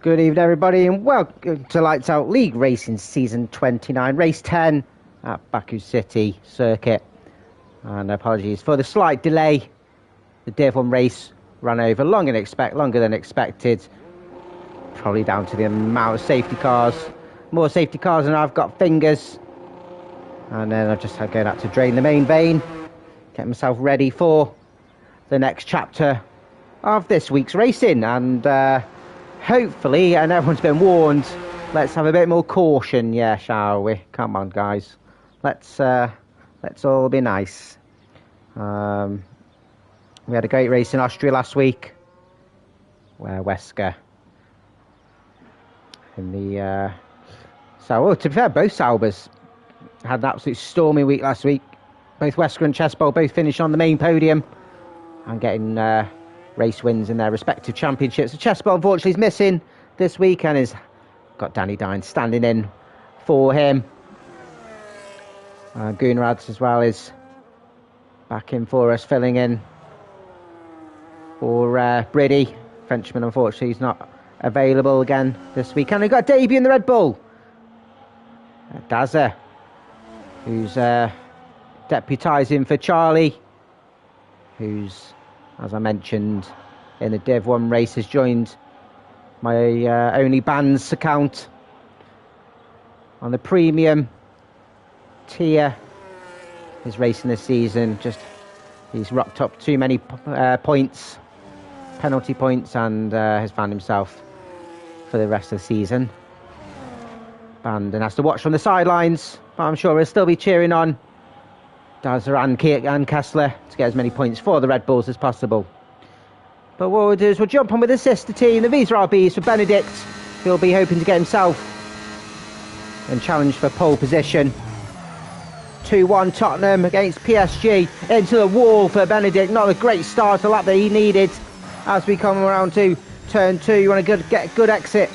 Good evening, everybody, and welcome to Lights Out League Racing Season 29, Race 10 at Baku City Circuit. And apologies for the slight delay. The Div 1 race ran over longer than expected. Probably down to the amount of safety cars. More safety cars than I've got fingers. And then I just had going out to drain the main vein. Get myself ready for the next chapter of this week's racing. And hopefully, and everyone's been warned, let's have a bit more caution, yeah, shall we? Come on, guys. Let's all be nice. We had a great race in Austria last week, where Wesker in the to be fair, both Saubers had an absolute stormy week last week. Both Wesker and Chessbowl both finished on the main podium and getting race wins in their respective championships. The Chessbowl, unfortunately, is missing this week and has got Danny Dine standing in for him. Gunrads as well is back in for us, filling in for Briddy. Frenchman, unfortunately, is not available again this week. And we've got a debut in the Red Bull. Daza, who's deputising for Charlie, who's, as I mentioned, in the Div 1 race, has joined my only bands account on the premium tier. His racing this season, he's rocked up too many points, penalty points, and has found himself for the rest of the season banned and has to watch from the sidelines, but I'm sure he'll still be cheering on Daza and Kessler to get as many points for the Red Bulls as possible. But what we'll do is we'll jump on with the sister team, the Visa RBs, for Benedict, who'll be hoping to get himself and challenge for pole position. 2-1 Tottenham against PSG, into the wall for Benedict. Not a great start, a lap that he needed. As we come around to turn 2, you want to get a good exit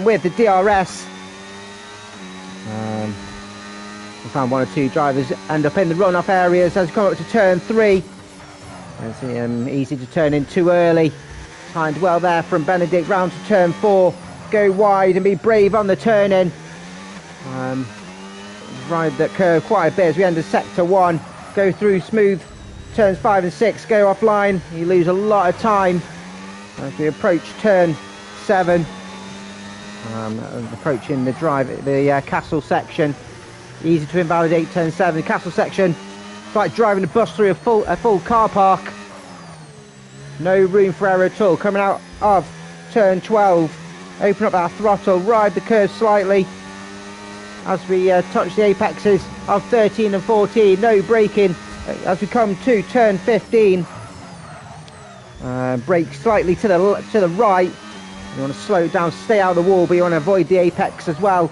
with the DRS. We found one or two drivers end up in the run-off areas as we come up to turn 3. It's easy to turn in too early. Timed well there from Benedict. Round to turn 4. Go wide and be brave on the turn-in. Ride that curve quite a bit as we enter sector 1. Go through smooth turns 5 and 6. Go offline. You lose a lot of time as we approach turn 7. Approaching the castle section. Easy to invalidate turn 7. Castle section. It's like driving a bus through a full car park. No room for error at all. Coming out of turn 12. Open up our throttle. Ride the curve slightly as we touch the apexes of 13 and 14. No braking as we come to turn 15. Brake slightly to the right. You want to slow it down, stay out of the wall, but you want to avoid the apex as well.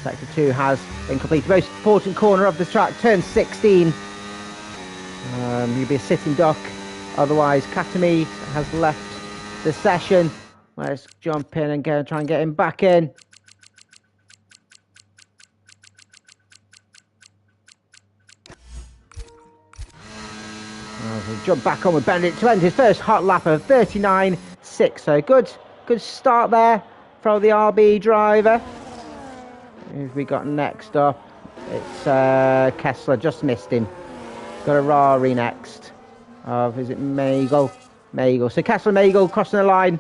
Sector 2 has been completed. Most important corner of the track, turn 16. You'll be a sitting duck. Otherwise, Katami has left the session. Let's jump in and try and get him back in. We'll jump back on with Benedict to end his first hot lap of 39.6. So good start there from the RB driver. Who've we got next up? It's Kessler, just missed him. Got a Rari next. Is it Magel? Magel. So Kessler, Magel crossing the line.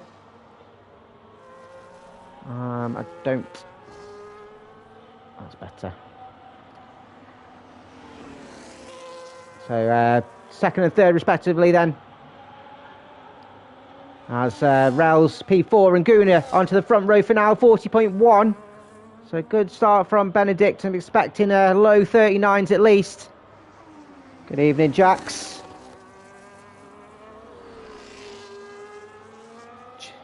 I don't. That's better. So second and third respectively then. As Rels, P4 and Guna onto the front row for now, 40.1. So a good start from Benedict. I'm expecting low 39s at least. Good evening, Jax.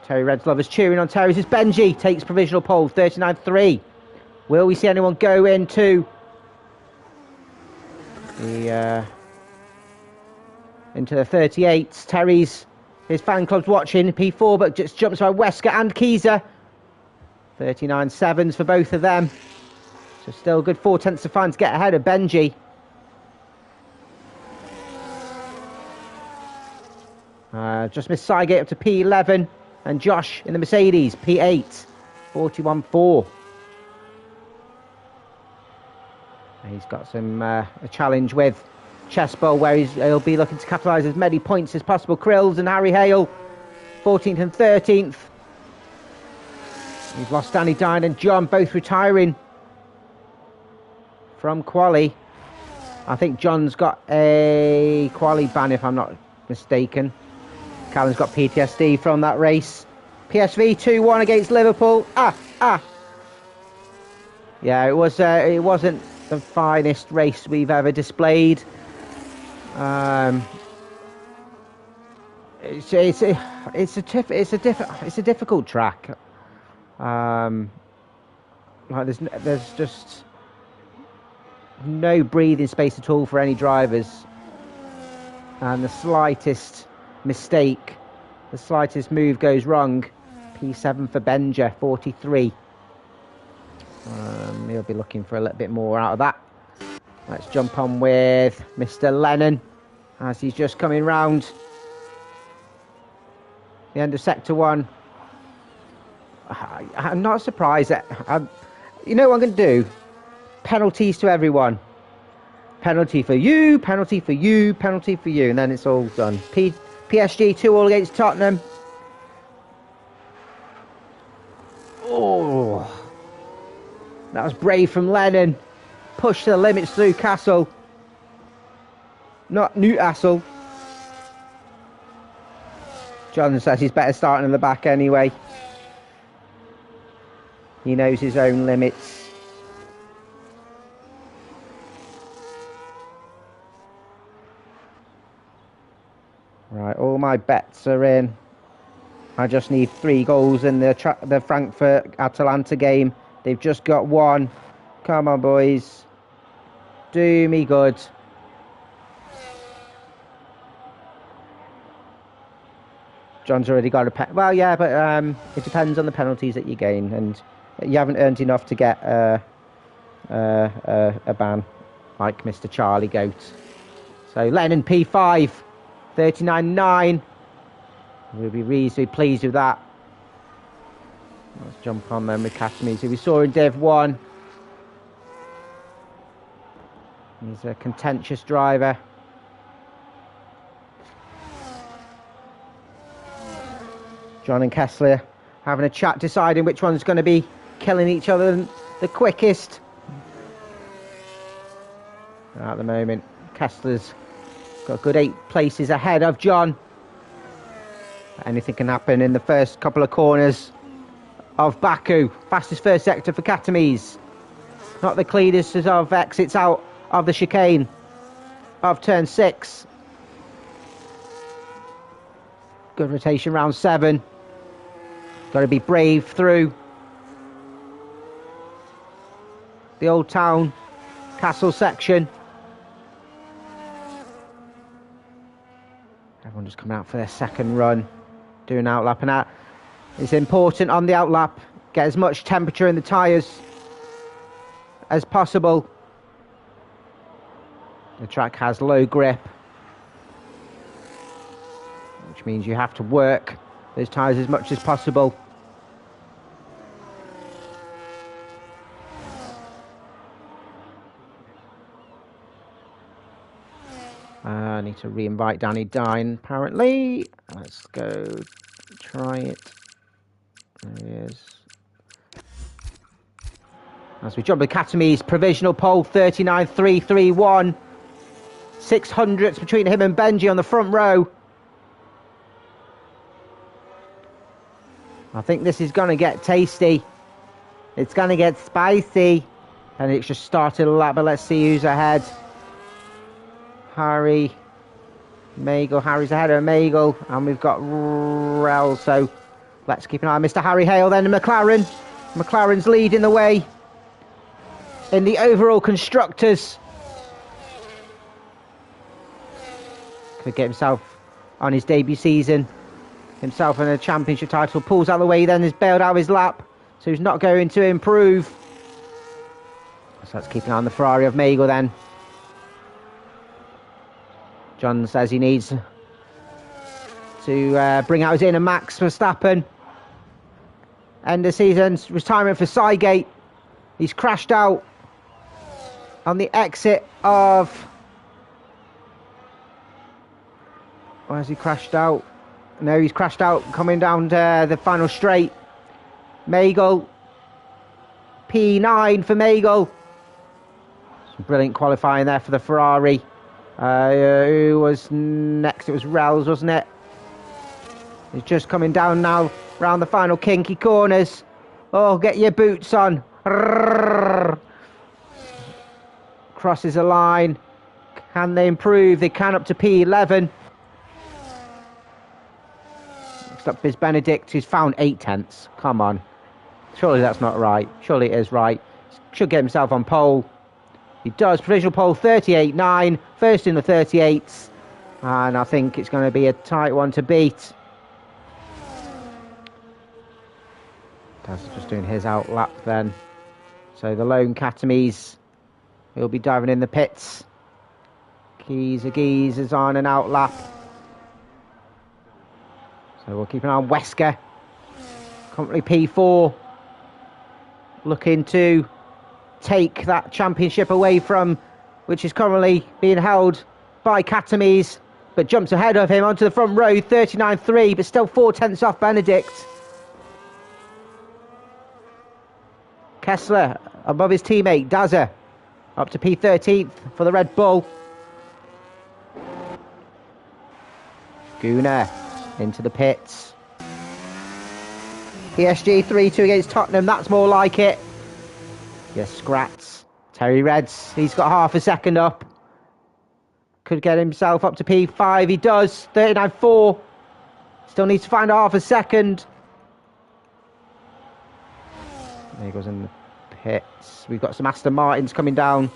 Terry Red's lovers cheering on Terry. This is Benji, takes provisional pole, 39.3. Will we see anyone go into the 38s? Terry's, his fan club's watching. P4, but just jumps by Wesker and Keyser. 39.7s for both of them. So still good 4 tenths of time to get ahead of Benji. Just missed Sygate up to P11. And Josh in the Mercedes, P8, 41.4. He's got some a challenge with Chespo, where he'll be looking to capitalise as many points as possible. Krills and Harry Hale, 14th and 13th. We've lost Danny Dine and John, both retiring from quali. I think John's got a quali ban, if I'm not mistaken. Callum's got PTSD from that race. PSV 2-1 against Liverpool. Yeah, it wasn't the finest race we've ever displayed. It's a difficult track. Like there's just no breathing space at all for any drivers, and the slightest mistake, the slightest move goes wrong. P7 for Benja, 43. He'll be looking for a little bit more out of that. Let's jump on with Mr. Lennon as he's just coming round the end of sector 1. I'm not surprised that you know what I'm going to do? Penalties to everyone. Penalty for you, penalty for you, penalty for you, and then it's all done. PSG 2-2 against Tottenham. Oh, that was brave from Lennon. Push to the limits through Castle. Not Newcastle. John says he's better starting in the back anyway. He knows his own limits. Right, all my bets are in. I just need 3 goals in the Frankfurt-Atalanta game. They've just got 1. Come on, boys. Do me good. John's already got a pen. Well, yeah, but it depends on the penalties that you gain, and you haven't earned enough to get a ban like Mr. Charlie Goat. So Lennon P5, 39.9. We'll be reasonably pleased with that. Let's jump on then with Catamese, who we saw in Div 1. He's a contentious driver. John and Kessler having a chat, deciding which one's going to be killing each other the quickest. At the moment, Kessler's got a good 8 places ahead of John. Anything can happen in the first couple of corners of Baku. Fastest first sector for Catamese. Not the cleanest of exits out of the chicane of turn 6. Good rotation round 7. Got to be brave through the Old Town Castle section. Everyone just coming out for their second run, doing outlap, and that is important on the outlap. Get as much temperature in the tyres as possible. The track has low grip, which means you have to work those tyres as much as possible. I need to re-invite Danny Dine, apparently. Let's go try it. There he is. As we jump with Catamese, provisional pole 39.331. 600ths between him and Benji on the front row. I think this is going to get tasty. It's going to get spicy. And it's just started a lap, but let's see who's ahead. Harry, Magel. Harry's ahead of Magel. And we've got Rel. So let's keep an eye on Mr. Harry Hale then. McLaren. McLaren's leading the way in the overall constructors. Could get himself on his debut season. Himself in a championship title. Pulls out of the way, then is bailed out of his lap. So he's not going to improve. So let's keep an eye on the Ferrari of Magel then. John says he needs to bring out his inner Max Verstappen. end of season's retirement for Cygate. He's crashed out on the exit of... Where has he crashed out? No, he's crashed out coming down the final straight. Magel. P9 for Magel. Some brilliant qualifying there for the Ferrari. Who was next? It was Rels, wasn't it? He's just coming down now round the final kinky corners. Oh, get your boots on. Crosses the line. Can they improve? They can, up to P11. Next up is Benedict, who's found 8/10. Come on. Surely that's not right. Surely it is right. Should get himself on pole. He does. Provisional pole 38.9. First in the 38s. And I think it's going to be a tight one to beat. Daz is just doing his out lap then. So the lone Catamies will be diving in the pits. Geese is on an out lap. So we'll keep an eye on Wesker. Currently P4. Looking to take that championship away from, which is currently being held by Catamies, but jumps ahead of him onto the front row, 39.3, but still 4/10 off Benedict. Kessler above his teammate Daza, up to P13th for the Red Bull. Gunnar into the pits. PSG 3-2 against Tottenham, that's more like it. Yes, Scratz. Terry Reds, he's got half a second up. Could get himself up to P5, he does, 39.4. Still needs to find half a second. There he goes in the pits. We've got some Aston Martins coming down.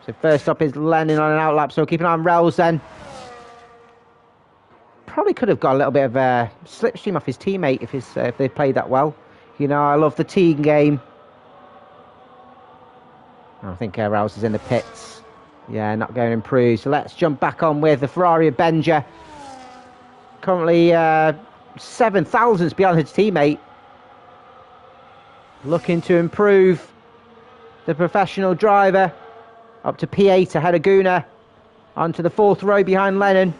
So first up is Lennon on an outlap, so keep an eye on Rels then. Probably could have got a little bit of a slipstream off his teammate if they played that well. You know, I love the team game. I think Rels is in the pits. Yeah, not going to improve. So let's jump back on with the Ferrari of Benja. Currently 7 thousandths beyond his teammate. Looking to improve. The professional driver up to P8 ahead of Gunnar. Onto the 4th row behind Lennon.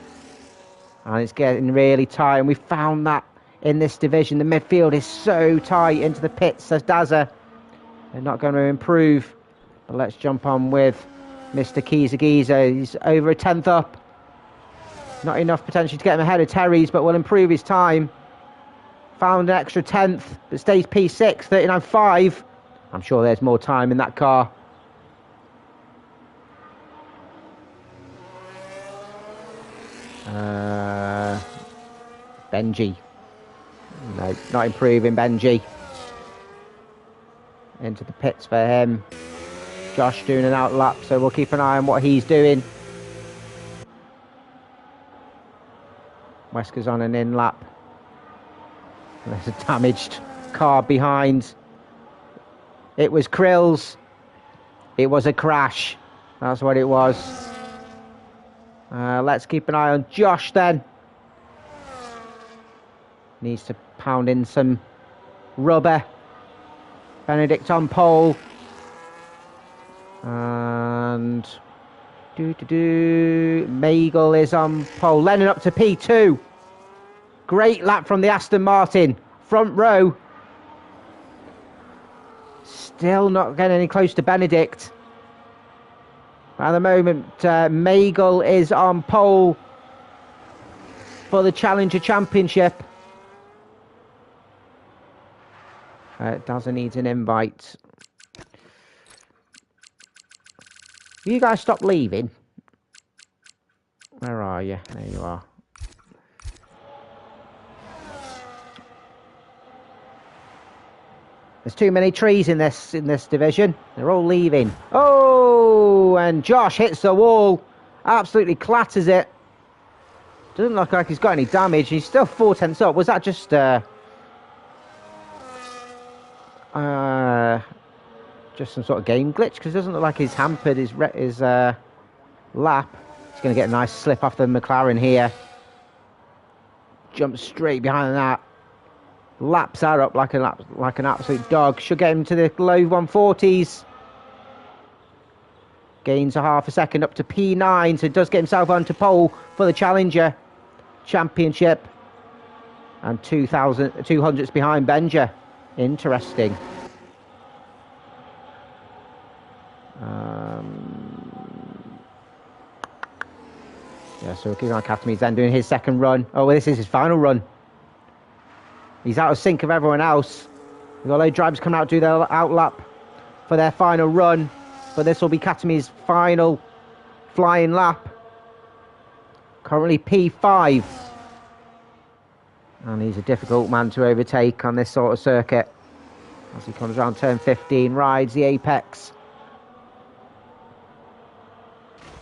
And it's getting really tight. And we found that in this division. The midfield is so tight into the pits, says Daza. They're not going to improve. But let's jump on with Mr. Kizagiza. He's over a 10th up. Not enough potentially to get him ahead of Terry's, but will improve his time. Found an extra 10th, but stays P6, 39.5. I'm sure there's more time in that car. Benji. No, not improving Benji. Into the pits for him. Josh doing an out lap, so we'll keep an eye on what he's doing. Wesker's on an in lap. There's a damaged car behind. It was Krill's. It was a crash. That's what it was. Let's keep an eye on Josh then. Needs to pound in some rubber. Benedict on pole. And Magel is on pole. Lennon up to P2. Great lap from the Aston Martin. Front row. Still not getting any close to Benedict. At the moment, Magel is on pole for the Challenger Championship. Daza needs an invite. You guys stop leaving. Where are you? There you are. There's too many trees in this division. They're all leaving. Oh, and Josh hits the wall. Absolutely clatters it. Doesn't look like he's got any damage. He's still 4/10 up. Was that just some sort of game glitch? Because it doesn't look like he's hampered his lap. He's going to get a nice slip off the McLaren here. Jumps straight behind that. Laps are up like an absolute dog. Should get him to the low 140s. Gains a half a second up to P9, so does get himself onto pole for the Challenger Championship. And 200s behind Benja. Interesting. Yeah, so Kieran Academy's then doing his second run. Oh, well, this is his final run. He's out of sync of everyone else. We've got a load of drivers coming out to do their outlap for their final run. But this will be Katami's final flying lap. Currently P5. And he's a difficult man to overtake on this sort of circuit. As he comes around turn 15, rides the apex.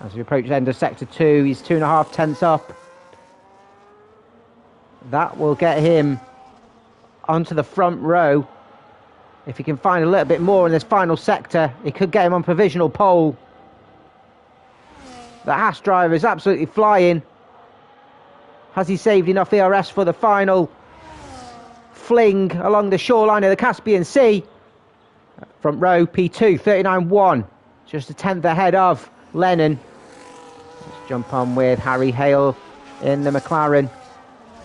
As we approach the end of sector 2, he's 2.5 tenths up. That will get him onto the front row. If he can find a little bit more in this final sector, it could get him on provisional pole. The Haas driver is absolutely flying. Has he saved enough ERS for the final fling along the shoreline of the Caspian Sea? Front row, P2, 39.1. Just a tenth ahead of Lennon. Let's jump on with Harry Hale in the McLaren.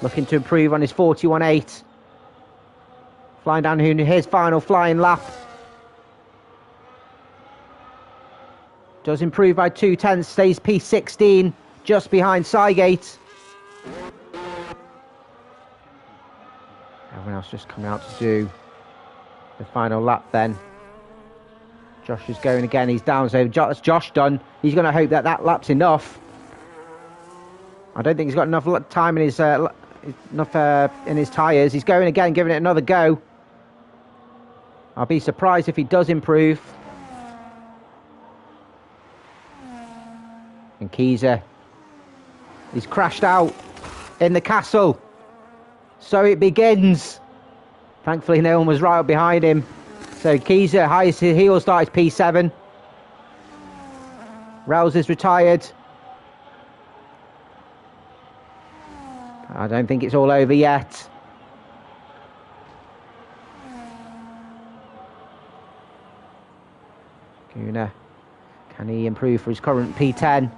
Looking to improve on his 41.8. Flying down his final flying lap. Does improve by 2 tenths, stays P16, just behind Sygate. Everyone else just coming out to do the final lap then. Josh is going again, he's down, so that's Josh done. He's going to hope that that lap's enough. I don't think he's got enough time in his in his tyres. He's going again, giving it another go. I'll be surprised if he does improve. And Keyser, he's crashed out in the castle. So it begins. Thankfully no one was right up behind him. So Keyser, highest he will start is P7. Rels is retired. I don't think it's all over yet. Guna, can he improve for his current P10?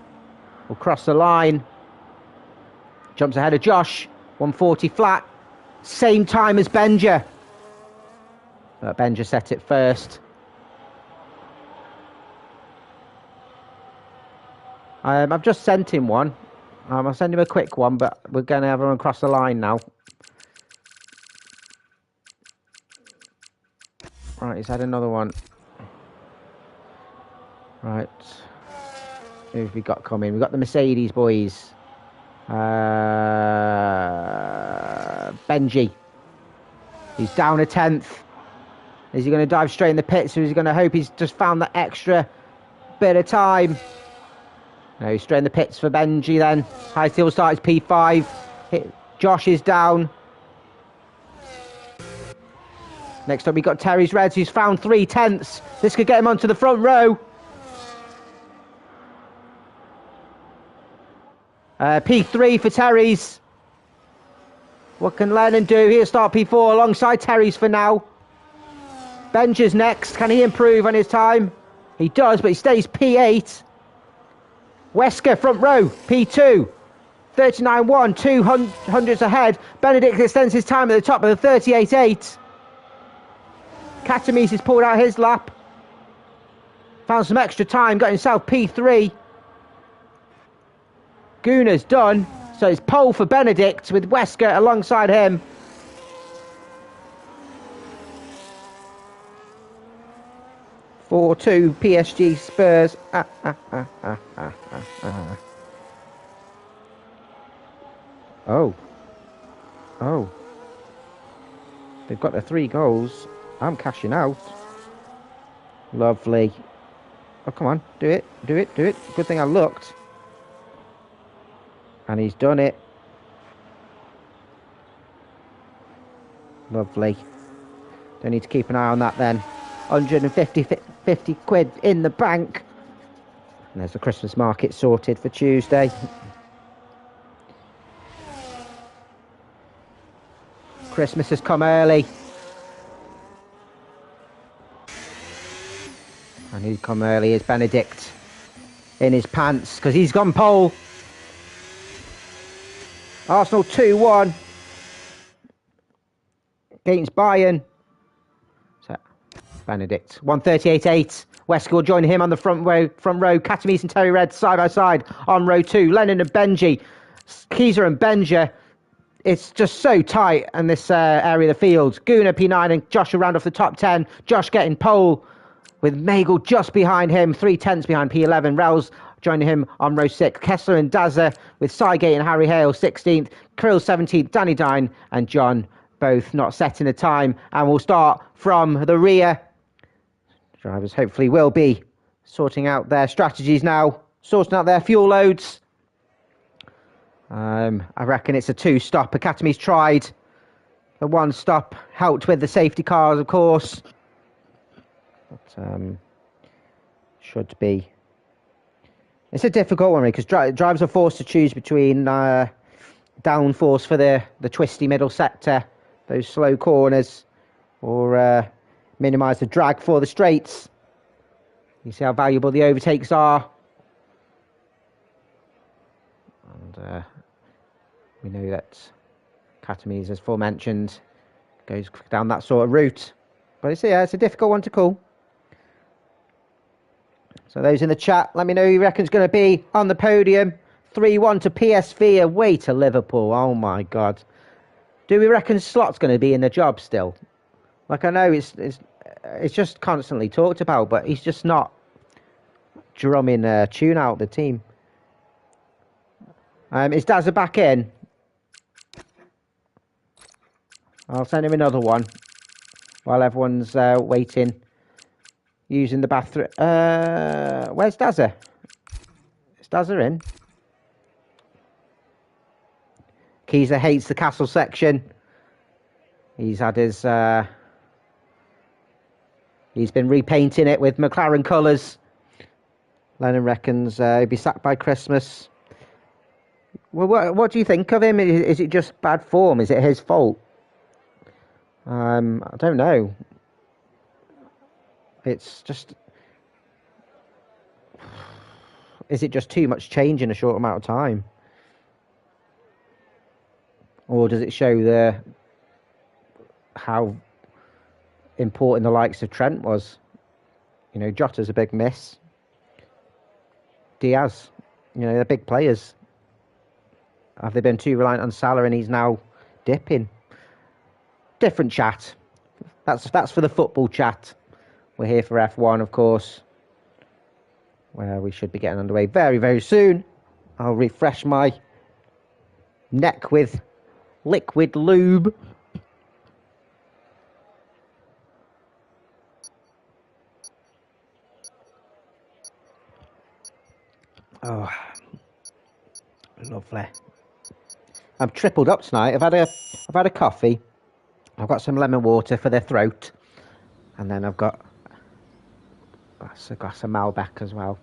Will cross the line. Jumps ahead of Josh. 140 flat. Same time as Benja. But Benja set it first. I've just sent him one. I'll send him a quick one, but we're going to have everyone cross the line now. Right, he's had another one. Right. Who have we got coming? We've got the Mercedes boys. Benji. He's down a tenth. Is he going to dive straight in the pits, or is he going to hope he's just found that extra bit of time? No, he's straight in the pits for Benji then. High steel start is P5. Josh is down. Next up we got Terry's Reds, who's found 3 tenths. This could get him onto the front row. P3 for Terry's. What can Lennon do? He'll start P4 alongside Terry's for now. Benja's next. Can he improve on his time? He does, but he stays P8. Wesker front row, P2. 39.1, 200s ahead. Benedict extends his time at the top of the 38.8. Katamis has pulled out his lap. Found some extra time, got himself P3. Guna's done, so it's pole for Benedict with Wesker alongside him. (4-2) PSG Spurs. Oh. They've got their 3 goals. I'm cashing out. Lovely. Oh, come on. Do it. Good thing I looked. And he's done it. Lovely. Don't need to keep an eye on that then. 150 quid in the bank. And there's the Christmas market sorted for Tuesday. Christmas has come early. And who's come early is Benedict in his pants because he's gone pole. Arsenal 2-1 against Bayern. So Benedict 138.8. Westgall joining him on the front row. Katamis and Terry Red side by side on row 2. Lennon and Benji. Keyser and Benja. It's just so tight in this area of the field. Guna P9 and Josh around off the top 10. Josh getting pole with Magel just behind him. 3/10 behind P11. Rels joining him on row 6. Kessler and Dazza with Sygate and Harry Hale 16th. Krill 17th. Danny Dine and John both not setting a time. And we'll start from the rear. Drivers hopefully will be sorting out their strategies now. Sorting out their fuel loads. I reckon it's a 2-stop. Academy's tried a 1-stop. Helped with the safety cars, of course. But should be. It's a difficult one because drivers are forced to choose between downforce for the twisty middle sector, those slow corners, or minimise the drag for the straights. You see how valuable the overtakes are. And we know that Katamis, as aforementioned, goes down that sort of route. But it's a difficult one to call. So those in the chat, let me know who you reckon's going to be on the podium. 3-1 to PSV, away to Liverpool. Oh my God. Do we reckon Slot's going to be in the job still? Like, I know it's just constantly talked about, but he's just not drumming tune out the team. Is Dazza back in? I'll send him another one while everyone's waiting, using the bathroom. Where's Dazza? Is Dazza in? Keyser hates the castle section. He's had his... he's been repainting it with McLaren colours. Lennon reckons he'll be sacked by Christmas. Well, what do you think of him? Is it just bad form? Is it his fault? I don't know. It's just... Is it just too much change in a short amount of time? Or does it show how important the likes of Trent was? You know, Jota's a big miss. Diaz, you know, they're big players. Have they been too reliant on Salah and he's now dipping? Different chat. That's for the football chat. We're here for F1, of course, where we should be getting underway very, very soon. I'll refresh my neck with liquid lube. Oh, lovely. I'm tripled up tonight. I've had a coffee. I've got some lemon water for the throat, and then I've got a glass of Malbec as well.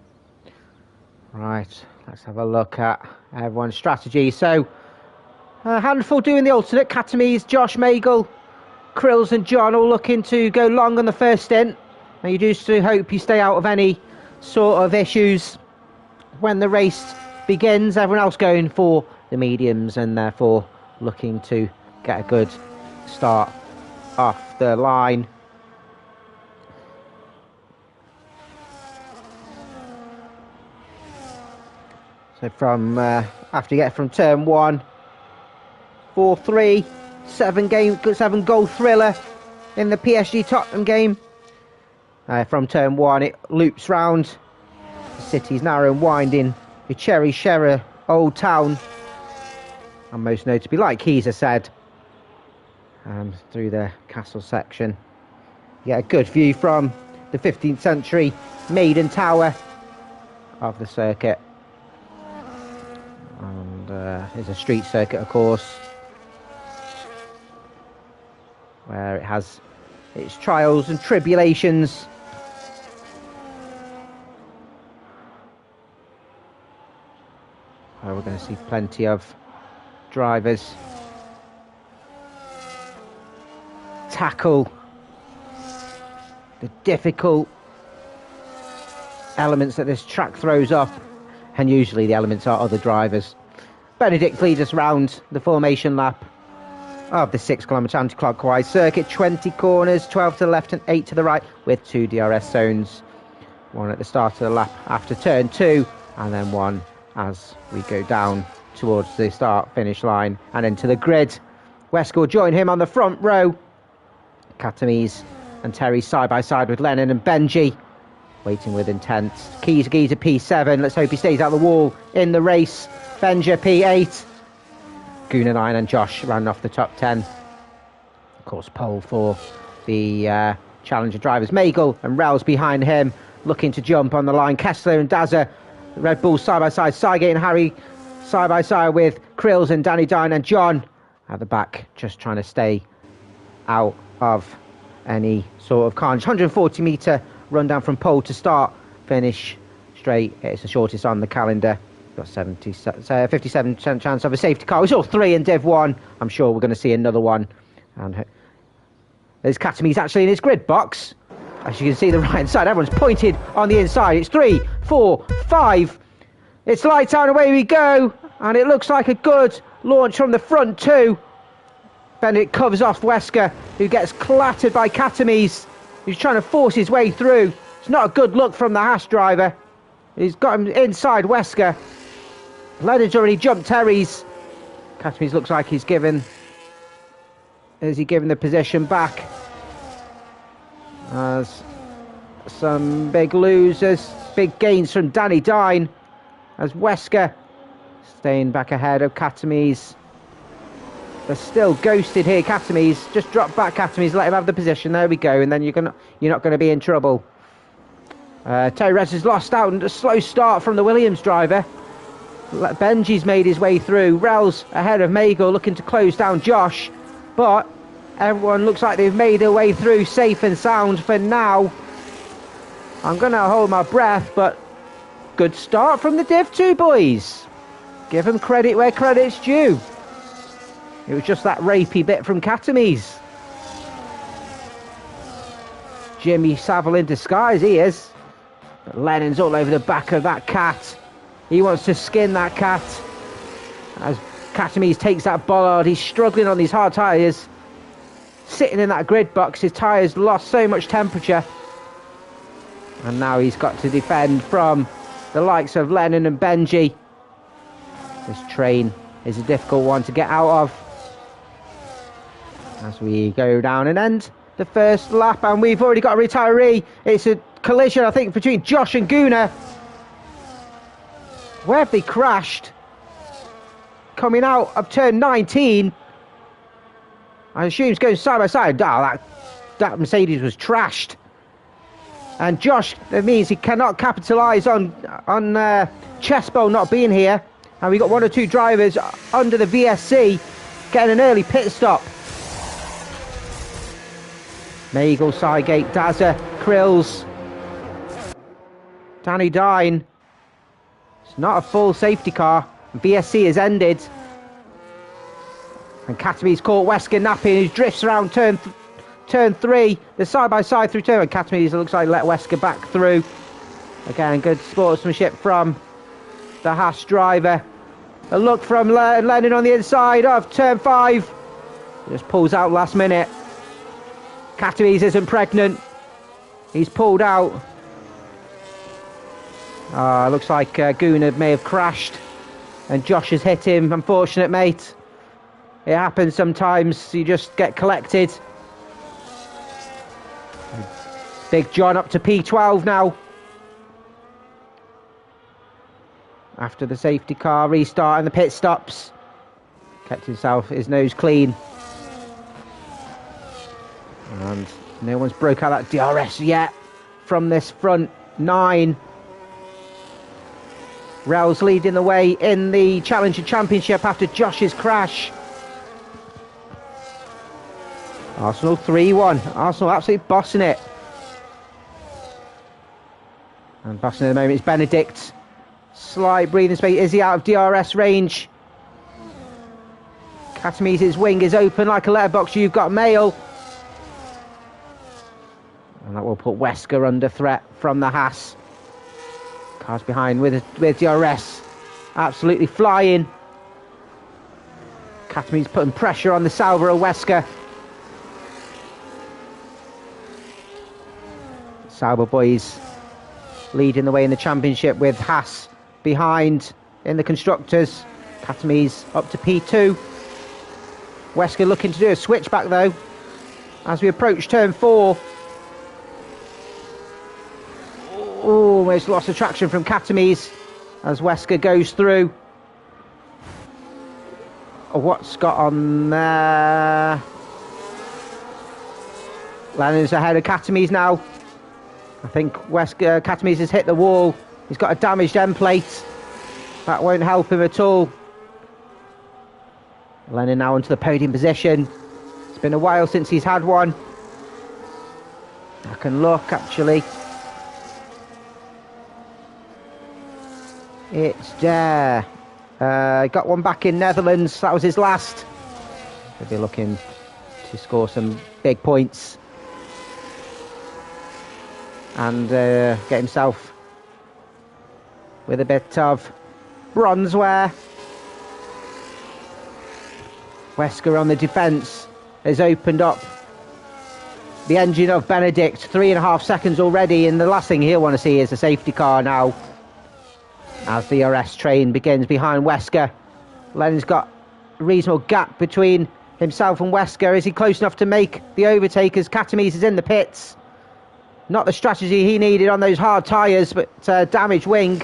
Right, let's have a look at everyone's strategy. So, a handful doing the alternate. Katamis, Josh, Magel, Krills and John all looking to go long on the first stint. And you just hope you stay out of any sort of issues when the race begins. Everyone else going for the mediums and therefore looking to get a good start off the line. So from after you get from turn 1, 4-3, 7 goal thriller in the PSG Tottenham game. From turn 1 it loops round the city's narrow and winding the Cherry Sherra Old Town, and most notably, like Keyser said, through the castle section. You get a good view from the 15th century maiden tower of the circuit. And it's a street circuit, of course, where it has its trials and tribulations. Where we're going to see plenty of drivers tackle the difficult elements that this track throws up, and usually the elements are other drivers. Benedict leads us round the formation lap of the 6 kilometre anti-clockwise circuit. 20 corners, 12 to the left and 8 to the right, with 2 DRS zones. One at the start of the lap after turn 2, and then one as we go down towards the start-finish line and into the grid. Wesker will join him on the front row. Katamies and Terry side by side with Lennon and Benji, waiting with intent. Giza P7, let's hope he stays out the wall in the race. Benja P8. Gunnar 9 and Josh ran off the top 10. Of course, pole for the Challenger drivers. Magel and Rels behind him, looking to jump on the line. Kessler and Daza, Red Bull side by side. Sygate and Harry side by side with Krills and Danny Dine and John at the back, just trying to stay out of any sort of carnage. 140 metre rundown from pole to start, finish straight. It's the shortest on the calendar. Got 57% chance of a safety car. We saw 3 in Div 1. I'm sure we're going to see another one. And there's Katamies actually in his grid box. As you can see, the right hand side, everyone's pointed on the inside. It's 3, 4, 5. It's lights out, away we go. And it looks like a good launch from the front too. Benedict covers off Wesker, who gets clattered by Katamies, who's trying to force his way through. It's not a good look from the Haas driver. He's got him inside Wesker. Leonard's already jumped Terry's. Katamies looks like he's given the position back. As some big losers, big gains from Danny Dine, as Wesker staying back ahead of Katamies. They're still ghosted here. Katamies, just drop back Katamies, let him have the position. There we go, and then you're not going to be in trouble. Terry Rez has lost out, and a slow start from the Williams driver. Benji's made his way through. Rels ahead of Magel, looking to close down Josh, but everyone looks like they've made their way through safe and sound for now. I'm going to hold my breath, but good start from the Div 2 boys. Give them credit where credit's due. It was just that rapey bit from Katamies. Jimmy Savile in disguise, he is. But Lennon's all over the back of that cat. He wants to skin that cat. As Katamies takes that bollard, he's struggling on these hard tyres. Sitting in that grid box, his tyres lost so much temperature. And now he's got to defend from the likes of Lennon and Benji. This train is a difficult one to get out of. As we go down and end the first lap, and we've already got a retiree. It's a collision, I think, between Josh and Gunnar. Where have they crashed? Coming out of turn 19. I assume it's going side by side. Oh, that Mercedes was trashed. And Josh, that means he cannot capitalise on Chespo not being here. And we got 1 or 2 drivers under the VSC getting an early pit stop. Magel, Sygate, Daza, Krills, Danny Dine. It's not a full safety car. VSC has ended. And Katamies caught Wesker napping, who drifts around turn 3. The side by side through turn. And Katamies looks like let Wesker back through. Again, good sportsmanship from the Haas driver. A look from Lennon on the inside of turn 5. Just pulls out last minute. Katamies isn't pregnant. He's pulled out. Looks like Gunnar may have crashed and Josh has hit him. Unfortunate, mate. It happens sometimes. You just get collected. Big John up to P12 now. After the safety car restart and the pit stops. Kept his nose clean. And no one's broke out that DRS yet from this front 9. Rels leading the way in the Challenger Championship after Josh's crash. Arsenal 3-1. Arsenal absolutely bossing it. And bossing at the moment is Benedict. Slight breathing space. Is he out of DRS range? Katamies' wing is open like a letterbox. You've got Mail. will put Wesker under threat from the Haas. Cars behind with DRS. Absolutely flying. Katami's putting pressure on the Sauber of Wesker. Sauber boys leading the way in the championship with Haas behind in the constructors. Katami's up to P2. Wesker looking to do a switchback though as we approach turn 4. Almost lost the traction from Katami's as Wesker goes through. What's got on there? Lennon's ahead of Katami's now. I think Katami's has hit the wall. He's got a damaged end plate. That won't help him at all. Lennon now onto the podium position. It's been a while since he's had one. I can look actually. It's there. Got one back in Netherlands. That was his last. He'll be looking to score some big points and get himself with a bit of bronzeware. Wesker on the defence has opened up the engine of Benedict. 3.5 seconds already, and the last thing he'll want to see is a safety car now as the RS train begins behind Wesker. Lennon's got a reasonable gap between himself and Wesker. Is he close enough to make the overtake as Katami's is in the pits? Not the strategy he needed on those hard tyres, but damaged wing.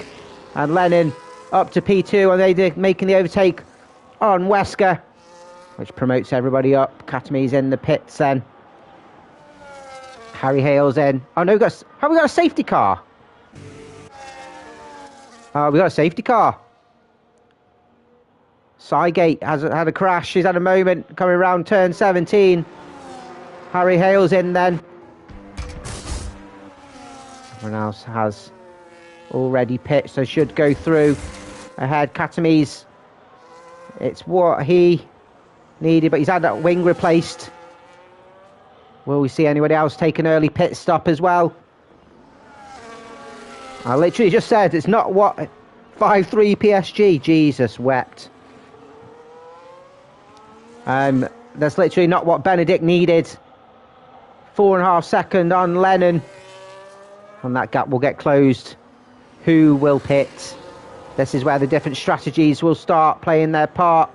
And Lennon up to P2, and they're making the overtake on Wesker, which promotes everybody up. Katami's in the pits then. Harry Hale's in. Oh no, have we got a safety car? We got a safety car. Sygate has had a crash. He's had a moment coming around turn 17. Harry Hale's in then. Everyone else has already pitched, so should go through ahead. Katami's, it's what he needed, but he's had that wing replaced. Will we see anybody else take an early pit stop as well? I literally just said it's not what 5-3 PSG. Jesus wept. That's literally not what Benedict needed. 4.5 seconds on Lennon, and that gap will get closed. Who will pit? This is where the different strategies will start playing their part.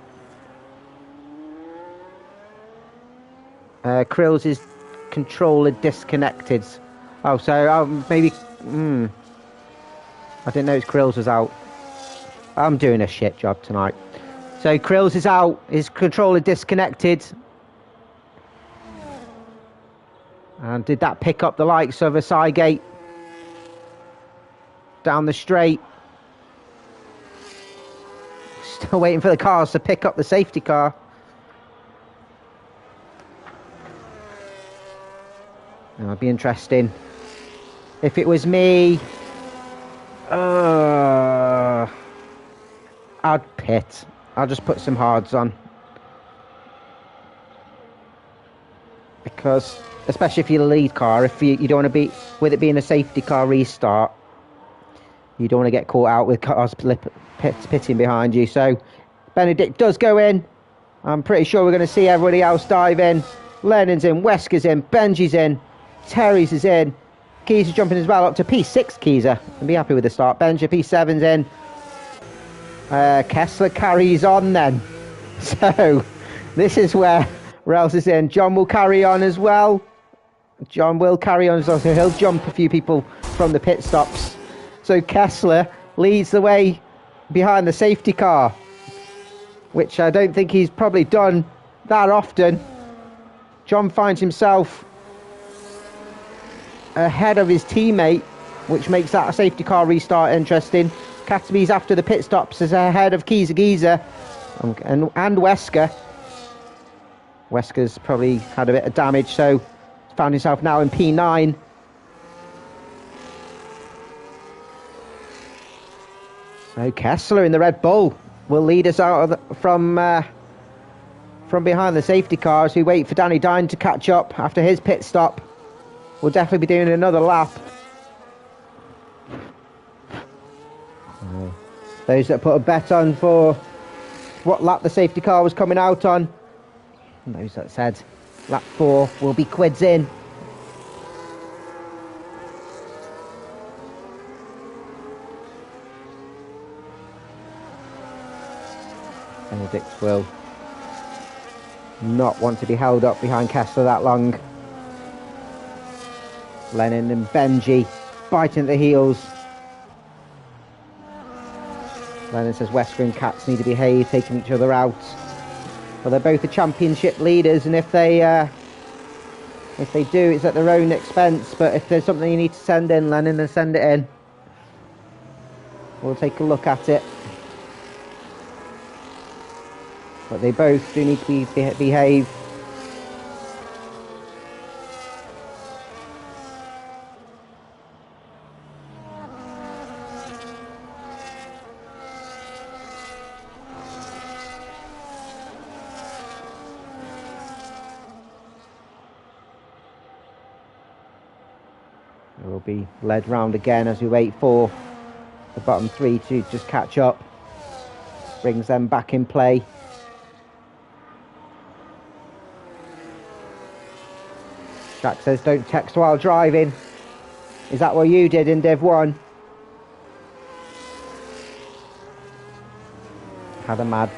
Krills' controller disconnected. Oh, so maybe. I didn't know Krills was out. I'm doing a shit job tonight. So Krills is out. His controller disconnected. And did that pick up the likes of a Sygate down the straight? Still waiting for the cars to pick up the safety car. It'll be interesting. If it was me, I'd pit. I'll just put some hards on. Because, especially if you're the lead car, if you don't want to be, with it being a safety car restart, you don't want to get caught out with cars pitting behind you. So, Benedict does go in. I'm pretty sure we're going to see everybody else dive in. Lennon's in, Wesker's in, Benji's in, Terry's is in. Keys jumping as well up to P6. Keezer, and be happy with the start. Benja P7's in. Kessler carries on then. So this is where else is in. John will carry on as well. John will carry on as well, so he'll jump a few people from the pit stops. So Kessler leads the way behind the safety car, which I don't think he's probably done that often. John finds himself ahead of his teammate, which makes that a safety car restart interesting. Katami's after the pit stops is ahead of Geezer and Wesker. Wesker's probably had a bit of damage, so found himself now in P9. So Kessler in the Red Bull will lead us out of from behind the safety car as we wait for Danny Dine to catch up after his pit stop. we'll definitely be doing another lap. Those that put a bet on for what lap the safety car was coming out on, and those that said lap 4 will be quids in. Benedict will not want to be held up behind Kessler that long. Lennon and Benji biting at the heels. Lennon says Wesker and Katz need to behave, taking each other out. Well, they're both the championship leaders, and if they do, it's at their own expense. But if there's something you need to send in, Lennon, then send it in. We'll take a look at it. But they both do need to behave. We'll be led round again as we wait for the bottom 3 to just catch up. Brings them back in play. Jack says don't text while driving. Is that what you did in Div 1? Had a mad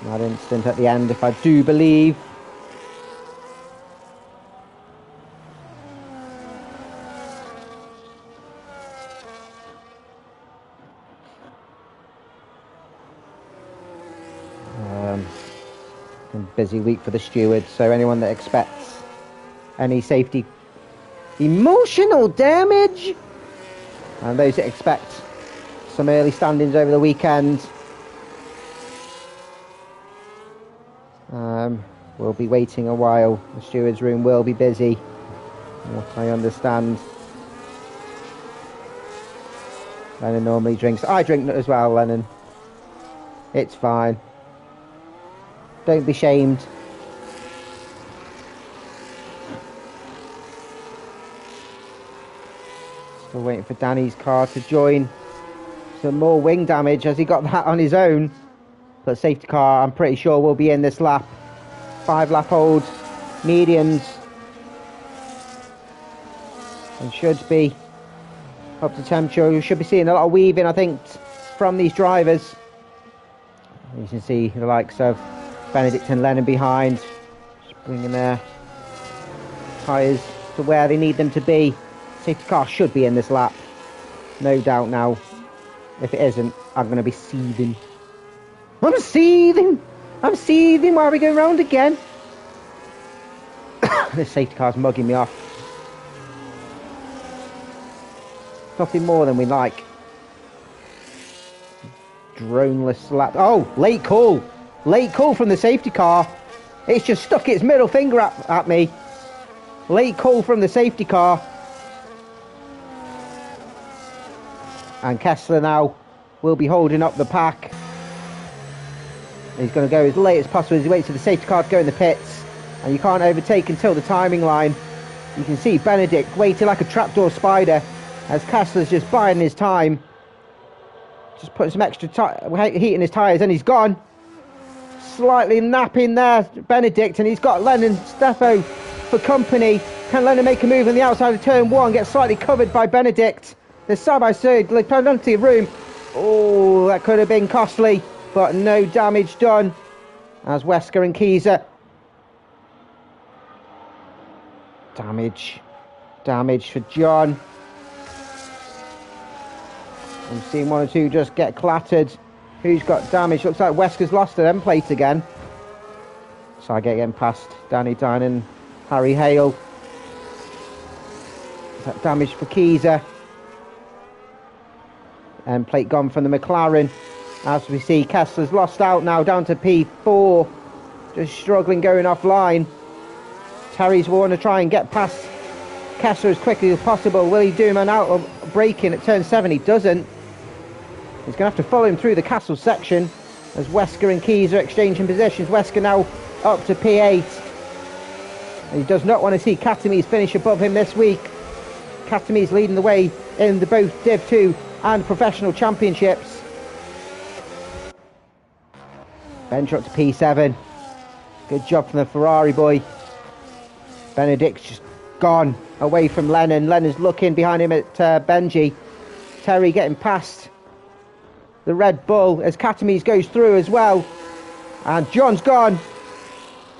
incident at the end, if I do believe. Busy week for the stewards, so anyone that expects any safety emotional damage, and those that expect some early standings over the weekend, will be waiting a while. The stewards room will be busy, from what I understand. Lennon normally drinks. I drink as well, Lennon. It's fine. Don't be shamed. Still waiting for Danny's car to join. Some more wing damage as he got that on his own. But safety car, I'm pretty sure, will be in this lap. 5 lap old mediums. And should be up to temperature. You should be seeing a lot of weaving, I think, from these drivers. You can see the likes of Benedict and Lennon behind, just bringing their tyres to where they need them to be. Safety car should be in this lap, no doubt now. If it isn't, I'm going to be seething. I'm seething! I'm seething! Why are we going round again? This safety car's mugging me off. Nothing more than we like. Droneless lap. Oh, late call! Late call from the safety car. It's just stuck its middle finger at me. Late call from the safety car. And Kessler now will be holding up the pack. He's going to go as late as possible as he waits for the safety car to go in the pits. And you can't overtake until the timing line. You can see Benedict waiting like a trapdoor spider as Kessler's just buying his time. Just putting some extra heat in his tyres, and he's gone. Slightly napping there, Benedict, and he's got Lennon Steffo for company. Can Lennon make a move on the outside of turn 1? Gets slightly covered by Benedict. There's side by side, plenty of room. Oh, that could have been costly, but no damage done. As Wesker and Kieser. Damage for John. I'm seeing 1 or 2 just get clattered. Who's got damage? Looks like Wesker's lost an end plate again. So I get getting past Danny Dine and Harry Hale. Is that damage for Kieser? End plate gone from the McLaren. As we see, Kessler's lost out now, down to P4. Just struggling going offline. Terry's want to try and get past Kessler as quickly as possible. Will he do him an out of braking at turn 7? He doesn't. He's going to have to follow him through the castle section as Wesker and Keys are exchanging positions. Wesker now up to P8. And he does not want to see Katami's finish above him this week. Katami's leading the way in the both Div 2 and professional championships. Bencher up to P7. Good job from the Ferrari boy. Benedict's just gone away from Lennon. Lennon's looking behind him at Benji. Terry getting past the Red Bull as Katami's goes through as well. And John's gone.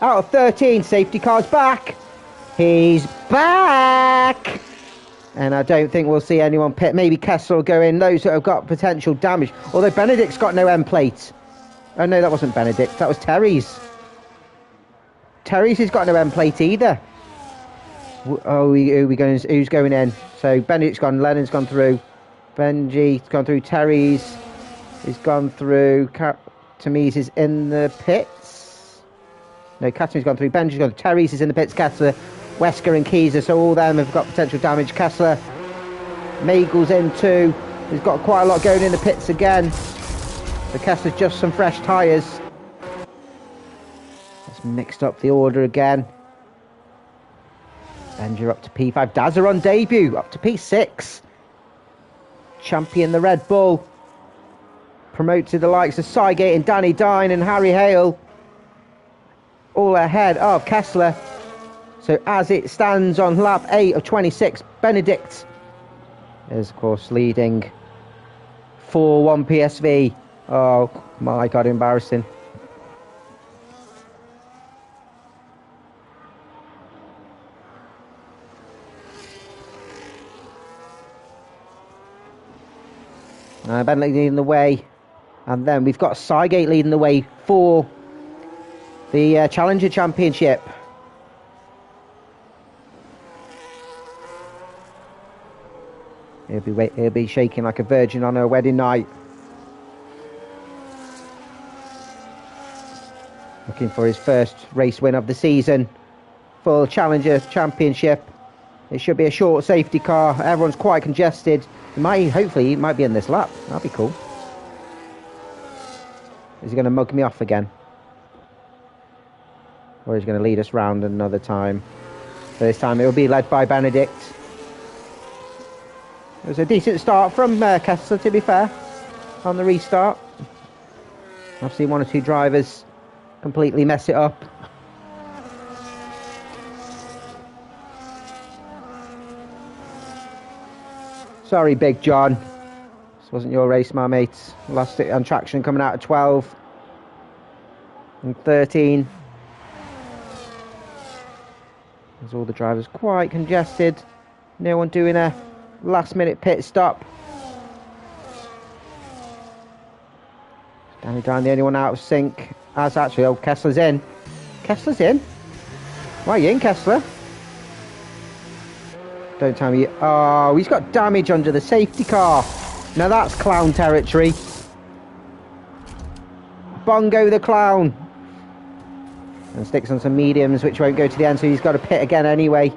Out of 13, safety car's back. He's back. And I don't think we'll see anyone pit. Maybe Kessler will go in. Those that have got potential damage. Although Benedict's got no end plate. Oh no, that wasn't Benedict. That was Terry's. Terry's has got no end plate either. Oh, who's going in? So Benedict's gone. Lennon's gone through. Benji's gone through. Terry's has gone through. Tamiz is in the pits. No, Katami's gone through. Benji's gone through. Terry's is in the pits. Kessler, Wesker and Keyser. So all of them have got potential damage. Kessler, Magel's in too. He's got quite a lot going in the pits again. So Kessler's just some fresh tyres. Let's mixed up the order again. Benji up to P5. Dazza on debut. Up to P6. Champion the Red Bull. Promoted the likes of Sygate and Danny Dine and Harry Hale. All ahead of Kessler. So as it stands on lap 8 of 26, Benedict is of course leading 4-1 PSV. Oh my god, embarrassing. Benedict leading the way. And then we've got Sygate leading the way for the Challenger Championship. He'll be shaking like a virgin on her wedding night. Looking for his first race win of the season. Full Challenger Championship. It should be a short safety car. Everyone's quite congested. Hopefully he might be in this lap. That'd be cool. Is he going to mug me off again? Or is he going to lead us round another time? So this time it will be led by Benedict. It was a decent start from Kessler, to be fair, on the restart. I've seen one or two drivers completely mess it up. Sorry, Big John. This wasn't your race, my mates. Lost it on traction coming out of 12 and 13. There's all the drivers quite congested. No one doing a last minute pit stop. Danny Dine, the only one out of sync. As actually, oh, Kessler's in. Kessler's in? Why are you in, Kessler? Don't tell me. Oh, he's got damage under the safety car. Now that's clown territory. Bongo the clown. And sticks on some mediums, which won't go to the end, so he's got to pit again anyway.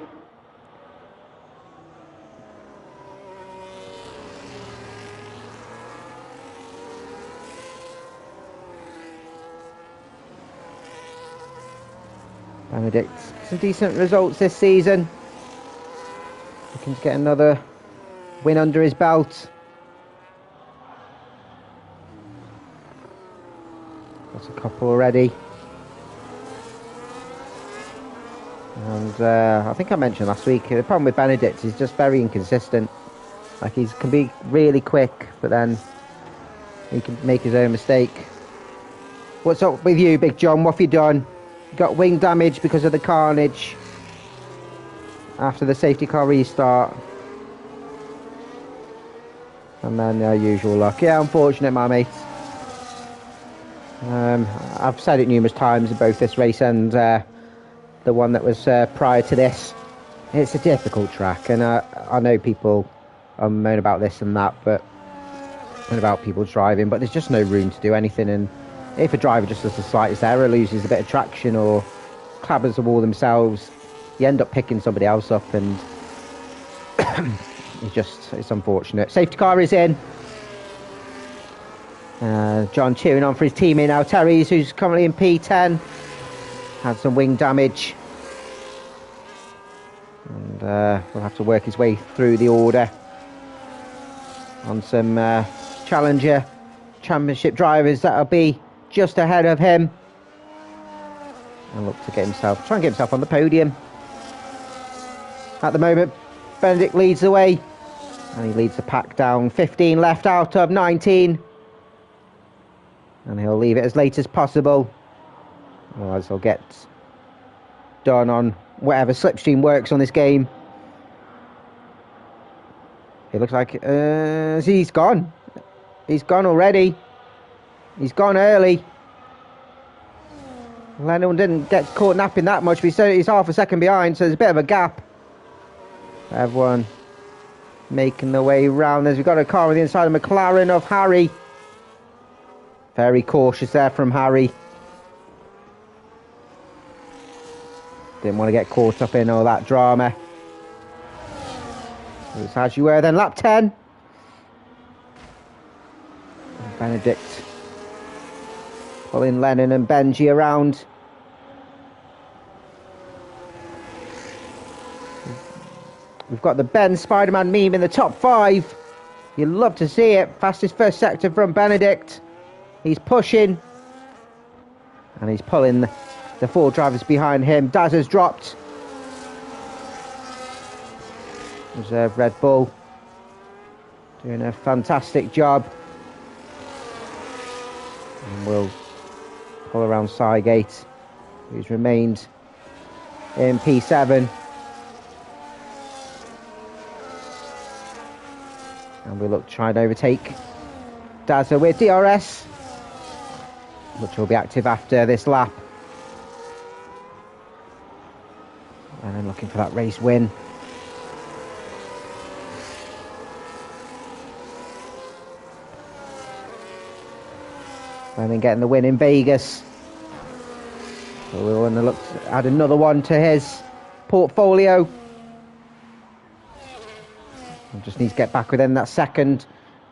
Benedict, some decent results this season. Looking to get another win under his belt. Got a couple already. And I think I mentioned last week, the problem with Benedict is just very inconsistent. Like, he can be really quick, but then he can make his own mistake. What's up with you, Big John? What have you done? You got wing damage because of the carnage after the safety car restart. And then usual luck. Yeah, unfortunate, my mates. I've said it numerous times in both this race and the one that was prior to this. It's a difficult track, and I know people moan about this and that, and about people driving, but there's just no room to do anything. And if a driver just does the slightest error, loses a bit of traction or clabbers the wall themselves, you end up picking somebody else up, and it's unfortunate. Safety car is in. John cheering on for his teammate now. Terry's, who's currently in P10, had some wing damage. And we'll have to work his way through the order on some Challenger Championship drivers that'll be just ahead of him. And look to try and get himself on the podium. At the moment, Benedict leads the way. And he leads the pack down. 15 left out of 19. And he'll leave it as late as possible. Otherwise he'll get done on whatever slipstream works on this game. It looks like he's gone. He's gone already. He's gone early. Lennon didn't get caught napping that much, but he's half a second behind, so there's a bit of a gap. Everyone making their way round. We've got a car on the inside of McLaren of Harry. Very cautious there from Harry. Didn't want to get caught up in all that drama. It's as you were then, lap 10. Benedict pulling Lennon and Benji around. We've got the Ben Spider-Man meme in the top 5. You'd love to see it. Fastest first sector from Benedict. He's pushing. And he's pulling the 4 drivers behind him. Daz has dropped. Reserve Red Bull doing a fantastic job. And we'll pull around Cygate, who's remained in P7. And we look to try and overtake Dazza with DRS, which will be active after this lap. And then looking for that race win. And then getting the win in Vegas. So we want to look to add another one to his portfolio. And just needs to get back within that second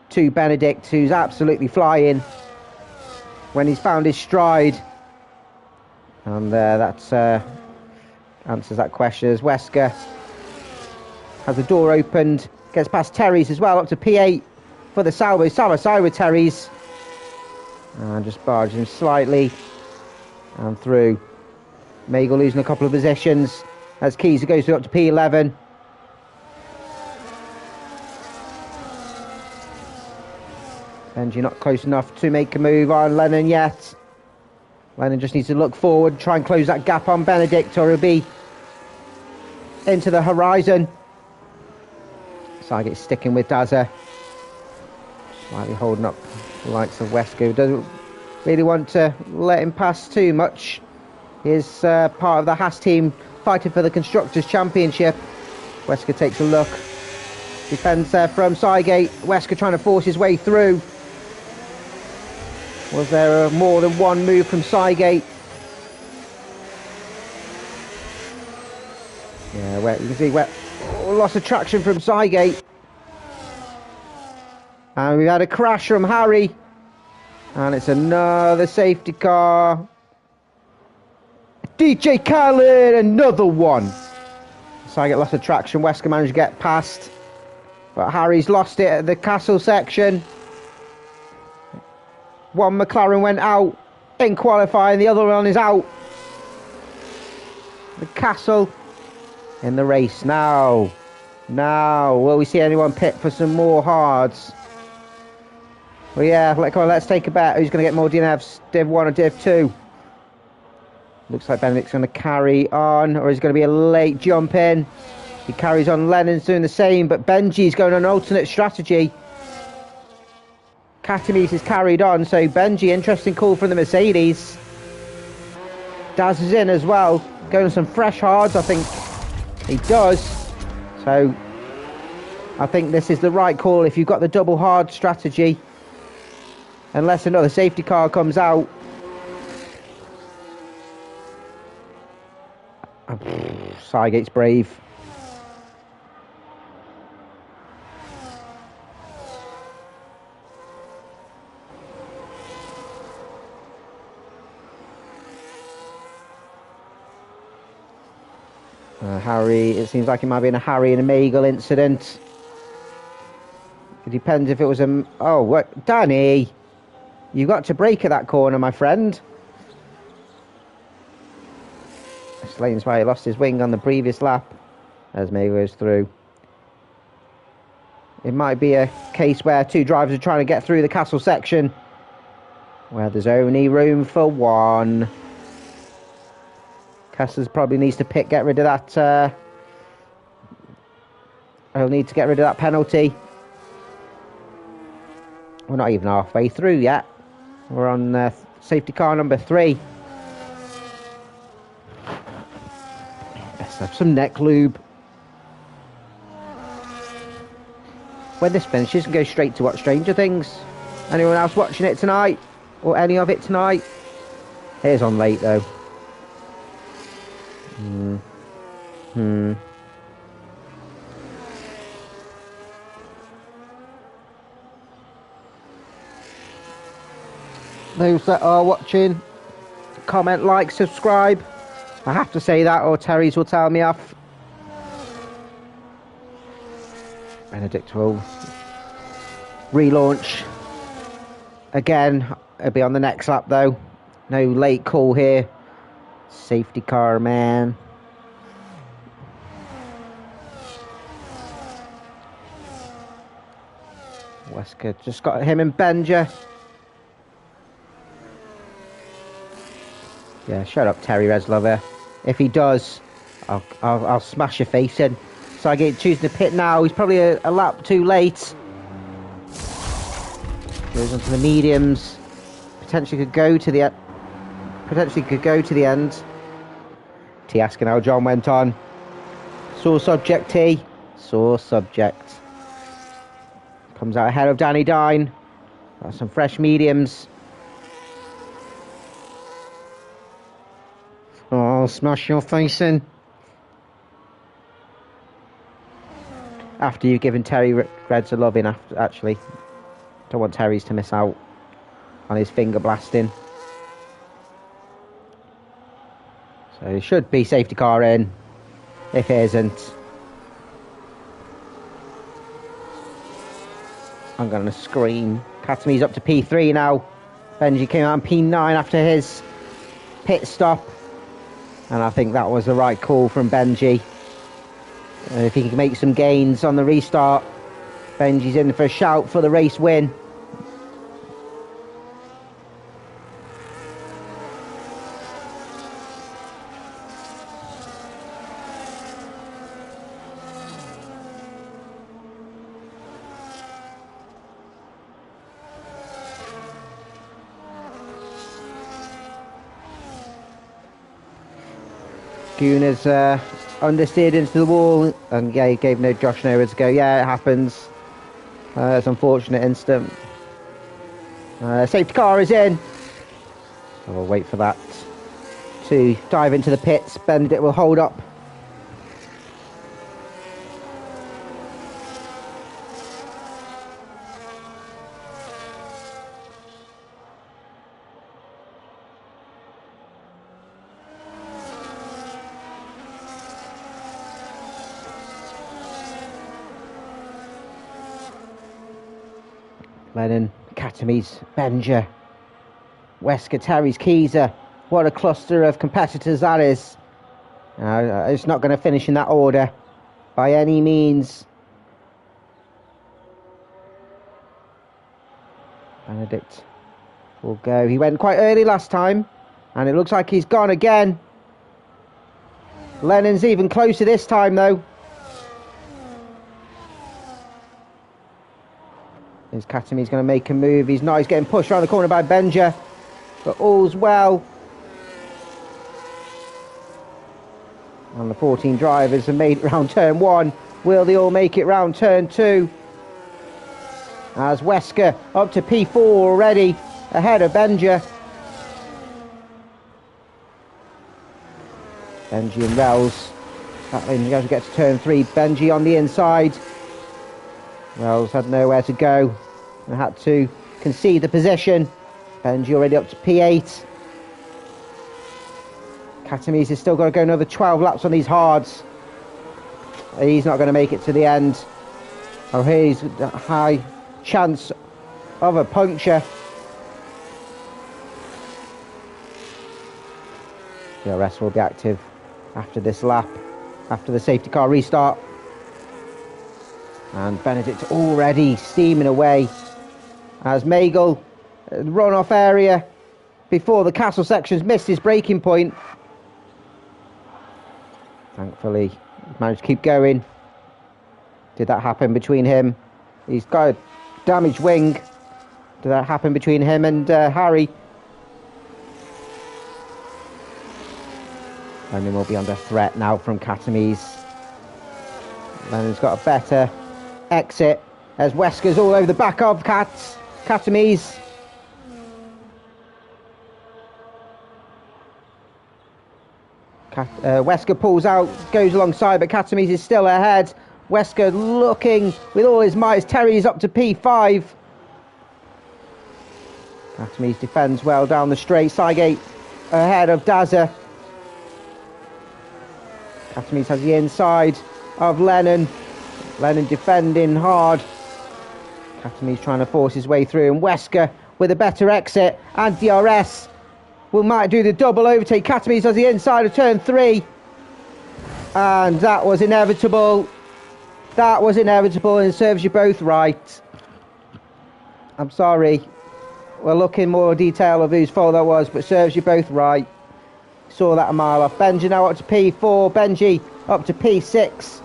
to Benedict, who's absolutely flying when he's found his stride. And that answers that question as Wesker has the door opened, gets past Terry's as well, up to P8 for the Salvo. Salvo side with Terry's. And just barging slightly and through. Magel losing a couple of positions as Keezer goes up to P11. Benji not close enough to make a move on Lennon yet. Lennon just needs to look forward, try and close that gap on Benedict, or he'll be into the horizon. Cygate sticking with Dazza. Slightly holding up the likes of Wesker. Doesn't really want to let him pass too much. He's part of the Haas team fighting for the Constructors' Championship. Wesker takes a look. Defends there from Cygate. Wesker trying to force his way through. Was there more than one move from Cygate? Yeah, you can see lots of traction from Cygate. And we've had a crash from Harry. And it's another safety car. DJ Khaled, another one. Cygate lost the traction. Wesker managed to get past. But Harry's lost it at the castle section. One McLaren went out in qualifying. The other one is out. The castle in the race now. Now, will we see anyone pit for some more hards? Well, yeah, come on, let's take a bet. Who's going to get more DNFs? Div 1 or Div 2? Looks like Benedict's going to carry on, or he's going to be a late jump in. He carries on. Lennon's doing the same, but Benji's going on an alternate strategy. Katamis is carried on, so Benji, interesting call from the Mercedes. Daz is in as well, going on some fresh hards, I think he does. So I think this is the right call if you've got the double hard strategy. Unless another safety car comes out. Cygate's brave. Harry, it seems like it might be a Harry and a Meagle incident. It depends if it was a... Oh, what? Danny! You got to brake at that corner, my friend. Explains why he lost his wing on the previous lap as Meagle goes through. It might be a case where two drivers are trying to get through the castle section where there's only room for one. Castles probably needs to get rid of that. He'll need to get rid of that penalty. We're not even halfway through yet. We're on safety car number 3. Let's have some neck lube. When this finishes, we can go straight to watch Stranger Things. Anyone else watching it tonight? Or any of it tonight? It is on late though. Those that are watching, comment, like, subscribe. I have to say that or Terry's will tell me off. Benedict will relaunch again. It'll be on the next lap though. No late call here. Safety car, man. Wesker just got him and Benja. Yeah, shut up, Terry Reslover. If he does, I'll smash your face in. So I get choosing to pit now. He's probably a lap too late. Goes onto the mediums. Potentially could go to the end. T asking how John went on. Sore subject, T. Sore subject. Comes out ahead of Danny Dine. Got some fresh mediums. Oh, smash your face in. After you've given Terry Reds a loving, actually. Don't want Terry's to miss out on his finger blasting. So it should be safety car in. If it isn't, I'm going to scream. Katami's up to P3 now. Benji came out on P9 after his pit stop. And I think that was the right call from Benji. If he can make some gains on the restart, Benji's in for a shout for the race win. Gooners understeered into the wall, and yeah, he gave no Josh nowhere to go. Yeah, it happens. It's an unfortunate incident. Safety car is in. So we'll wait for that to dive into the pits. Benedict will hold up. Lennon, Katami's, Benja, Wesker, Terry's, Keezer. What a cluster of competitors that is. It's not going to finish in that order by any means. Benedict will go. He went quite early last time, and it looks like he's gone again. Lennon's even closer this time, though. Katami's going to make a move. He's not. He's getting pushed around the corner by Benja. But all's well. And the 14 drivers have made it round turn 1. Will they all make it round turn 2? As Wesker up to P4 already. Ahead of Benja. Benji and Wells. Battling as we get to turn 3. Benji on the inside. Wells had nowhere to go. And had to concede the position. Benji already up to P8. Katamise has still got to go another 12 laps on these hards. He's not going to make it to the end. Oh, here's a high chance of a puncture. DRS will be active after this lap, after the safety car restart. And Benedict already steaming away as Magel, run-off area before the castle sections, missed his braking point. Thankfully, managed to keep going. Did that happen between him? He's got a damaged wing. Did that happen between him and Harry? Lennon will be under threat now from Katamise. Lennon's got a better exit as Wesker's all over the back of Katamise. Wesker pulls out, goes alongside, but Katamise is still ahead. Wesker looking with all his might as Terry's up to P5. Katamise defends well down the straight. Sygate ahead of Daza. Katamise has the inside of Lennon. Lennon defending hard. Katamise trying to force his way through, and Wesker with a better exit, and DRS might do the double overtake. Katamise has the inside of turn 3, and that was inevitable. That was inevitable, and it serves you both right. I'm sorry. We'll look in more detail of whose fault that was, but serves you both right. Saw that a mile off. Benji now up to P4. Benji up to P6.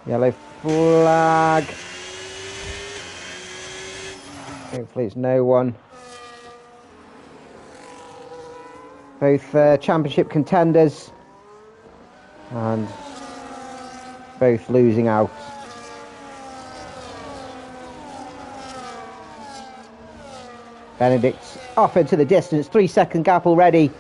Yellow flag. Hopefully it's no one. Both championship contenders and both losing out. Benedict's off into the distance, 3-second gap already.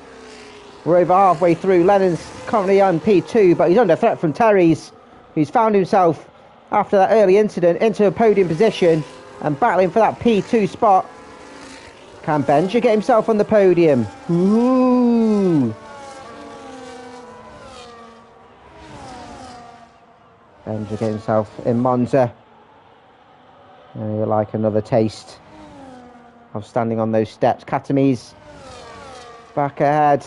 We're over halfway through. Lennon's currently on P2, but he's under threat from Terry's, who's found himself, after that early incident, into a podium position and battling for that P2 spot. Can Benja get himself on the podium? Ooh! Benja get himself in Monza. And he'll like another taste of standing on those steps. Katamise back ahead.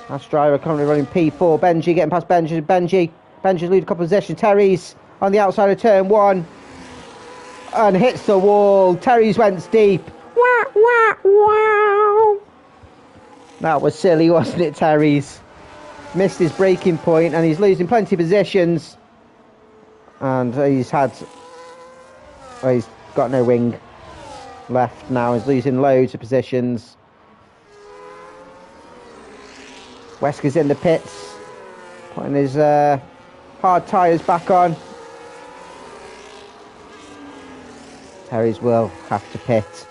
Last driver currently running P4. Benji getting past Benji's losing a couple of positions. Terry's on the outside of turn 1 and hits the wall. Terry's went deep. Wah, wah, wow. That was silly, wasn't it, Terry's? Missed his braking point and he's losing plenty of positions. And he's got no wing left now. He's losing loads of positions. Wesker's in the pits, putting his hard tyres back on. Terry's will have to pit.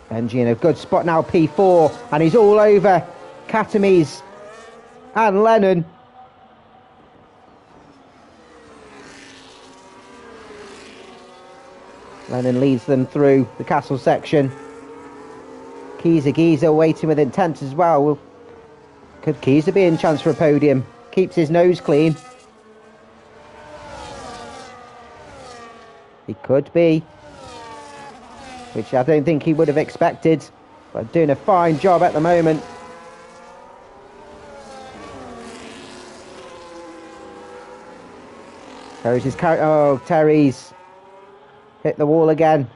Benji in a good spot now, P4, and he's all over Katamise and Lennon. Lennon leads them through the castle section. Giza waiting with intent as well. Could Giza be in chance for a podium? Keeps his nose clean. He could be, which I don't think he would have expected, but doing a fine job at the moment. Terry's hit the wall again.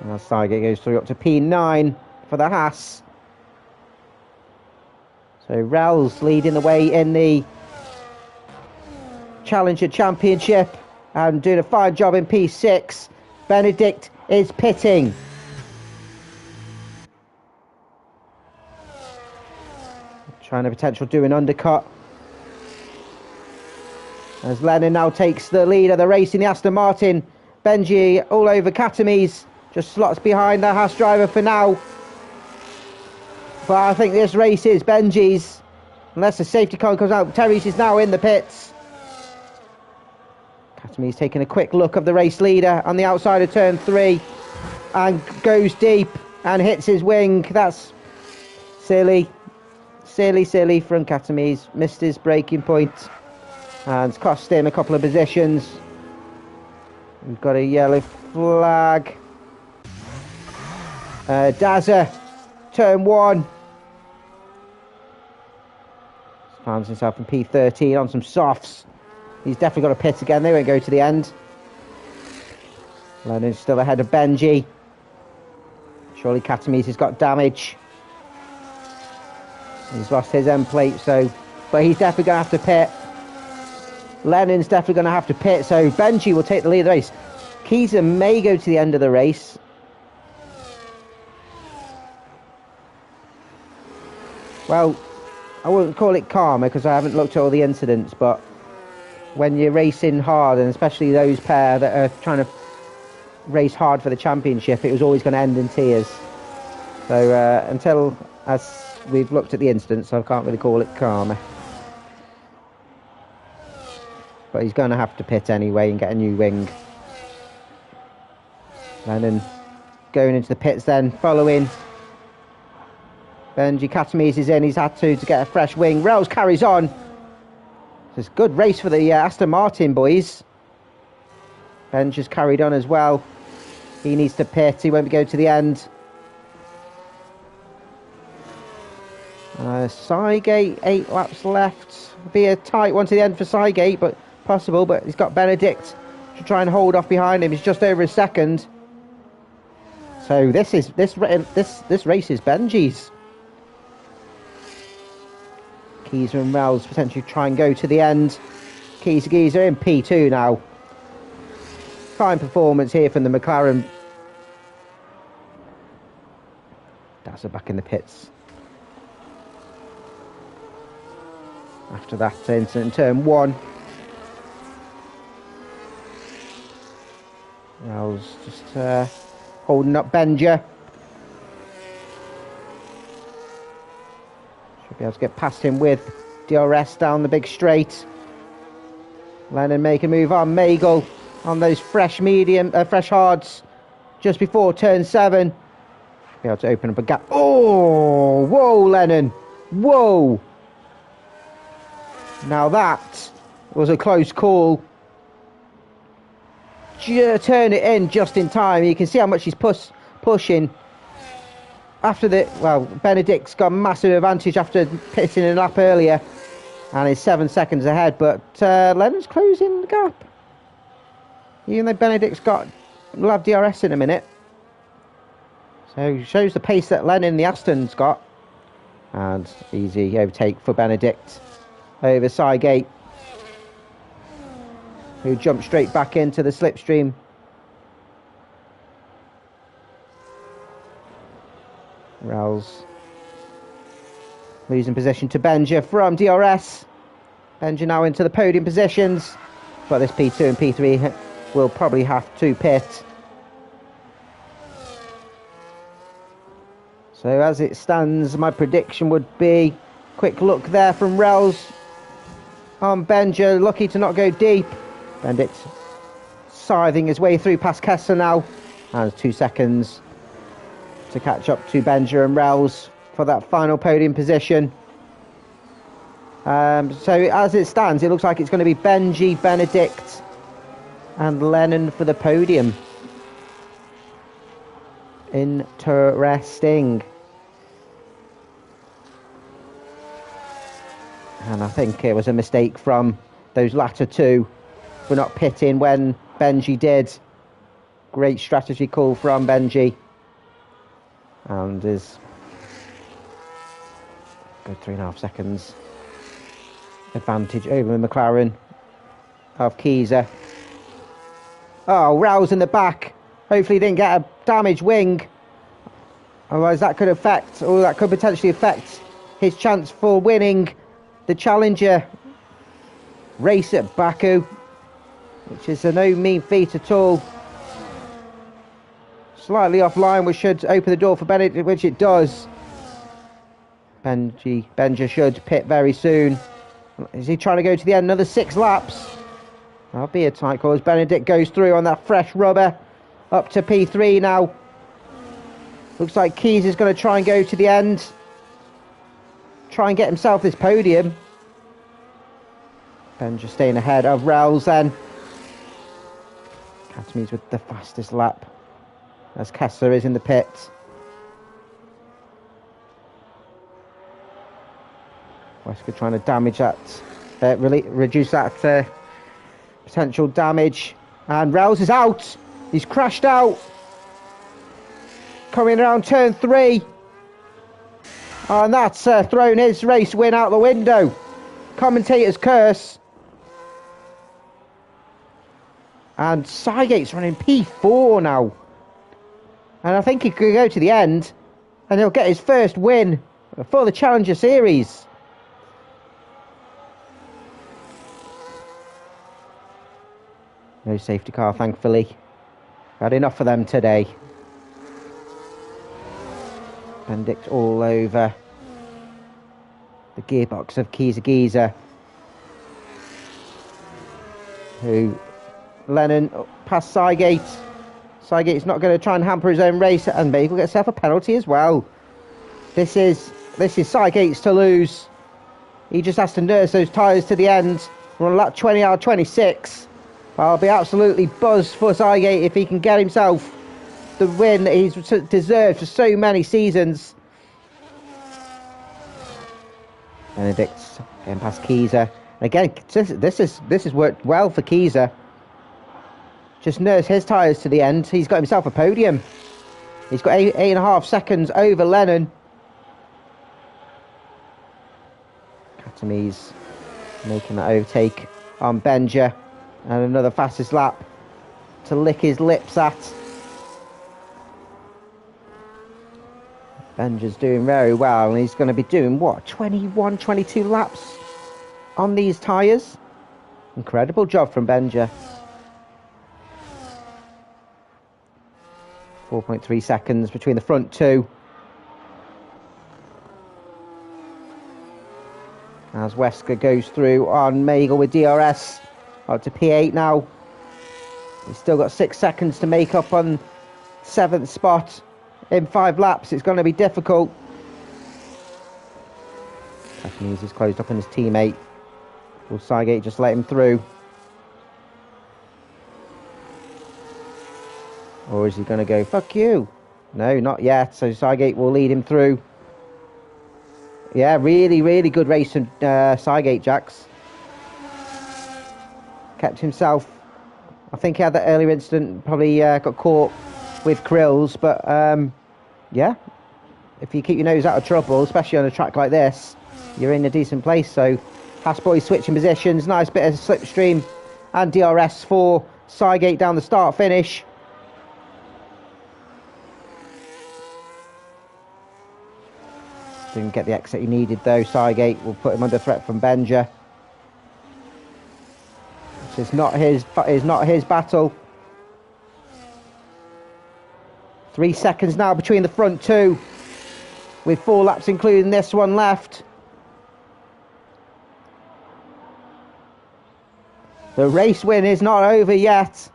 And Sygate goes through up to P9 for the Haas. So Rel's leading the way in the Challenger Championship and doing a fine job in P6. Benedict is pitting. Trying to potentially do an undercut. As Lennon now takes the lead of the race in the Aston Martin. Benji all over Katamise. Just slots behind the Haas driver for now. But I think this race is Benji's. Unless the safety car comes out. Terry's is now in the pits. Katami's taking a quick look of the race leader on the outside of turn 3 and goes deep and hits his wing. That's silly from Katami's. Missed his braking point and it's cost him a couple of positions. We've got a yellow flag. Dazza, turn 1. Finds himself in P13 on some softs. He's definitely got a pit again. They won't go to the end. Lennon's still ahead of Benji. Surely Katami's has got damage. He's lost his end plate, but he's definitely going to have to pit. Lennon's definitely going to have to pit, so Benji will take the lead of the race. Kiza may go to the end of the race. Well, I wouldn't call it karma because I haven't looked at all the incidents, but when you're racing hard, and especially those pair that are trying to race hard for the championship, it was always going to end in tears. So until as we've looked at the incidents, I can't really call it karma. But he's going to have to pit anyway and get a new wing. Lennon going into the pits then, following. Benji Katami's is in, he's had to get a fresh wing. Rels carries on. It's a good race for the Aston Martin boys. Benji's carried on as well. He needs to pit, he won't go to the end. Cygate, 8 laps left. Be a tight one to the end for Cygate, but possible. But he's got Benedict to try and hold off behind him. He's just over a second. So this race is Benji's. Keys and Rels potentially try and go to the end. Keys are in P2 now. Fine performance here from the McLaren. That's back in the pits. After that incident in turn 1. Rels just holding up Benja. Should be able to get past him with DRS down the big straight. Lennon make a move on Magel on those fresh hards just before turn 7. Be able to open up a gap. Oh, whoa, Lennon, whoa. Now that was a close call. Turn it in just in time. You can see how much he's pushing. After Benedict's got a massive advantage after pitting a lap earlier. And he's 7 seconds ahead. But Lennon's closing the gap. Even though Benedict's will have DRS in a minute. So shows the pace that Lennon, the Aston's got. And easy overtake for Benedict over Cygate, who jumped straight back into the slipstream. Rels losing position to Benja from DRS. Benja now into the podium positions, but this P2 and P3 will probably have to pit. So as it stands, my prediction would be, quick look there from Rels on Benja, lucky to not go deep. Benedict scything his way through past Kessler now, and 2 seconds to catch up to Benja and Rels for that final podium position. So as it stands, it looks like it's going to be Benji, Benedict and Lennon for the podium. Interesting. And I think it was a mistake from those latter two for not pitting when Benji did. Great strategy call from Benji. And his good 3.5 seconds advantage over McLaren of Kiza. Oh, Rouse in the back. Hopefully he didn't get a damaged wing. Otherwise that could potentially affect his chance for winning the Challenger race at Baku, which is a no mean feat at all. Slightly offline, which should open the door for Benedict, which it does. Benja should pit very soon. Is he trying to go to the end? Another 6 laps. That'll be a tight call as Benedict goes through on that fresh rubber. Up to P3 now. Looks like Keys is going to try and go to the end. Try and get himself this podium. Ben just staying ahead of Rels then. Katamese with the fastest lap as Kessler is in the pit. Wesker trying to damage that, reduce that potential damage. And Rels is out. He's crashed out. Coming around turn 3. And that's thrown his race win out the window. Commentator's curse. And Sygate's running P4 now. And I think he could go to the end. And he'll get his first win for the Challenger Series. No safety car, thankfully. Had enough of them today. Benedict all over the gearbox of Giza, who Lennon past Sygate. Sygate's not going to try and hamper his own race, and maybe he'll get himself a penalty as well. This is Sygate's to lose. He just has to nurse those tyres to the end. We're on lap 20 out of 26. I'll be absolutely buzzed for Sygate if he can get himself the win that he's deserved for so many seasons. Benedict's getting past Giza. Again, this has worked well for Giza. Just nurse his tyres to the end. He's got himself a podium. He's got 8.5 seconds over Lennon. Katamese making that overtake on Benja. And another fastest lap to lick his lips at. Benja's doing very well, and he's going to be doing, what, 21, 22 laps on these tyres? Incredible job from Benja. 4.3 seconds between the front two. As Wesker goes through on Magel with DRS. Up to P8 now. He's still got 6 seconds to make up on 7th spot. In 5 laps, it's going to be difficult. Katamese is closed up on his teammate. Will Sygate just let him through? Or is he going to go, fuck you? No, not yet. So Sygate will lead him through. Yeah, really, really good race from Sygate, Jax. Kept himself. I think he had that earlier incident, probably got caught with Krills, but yeah, if you keep your nose out of trouble, especially on a track like this, you're in a decent place. So Haasboy switching positions, nice bit of slipstream and DRS for Sygate down the start finish. Didn't get the exit he needed though. Sygate will put him under threat from Benja. It's not his battle. 3 seconds now between the front two, with 4 laps including this one left. The race win is not over yet.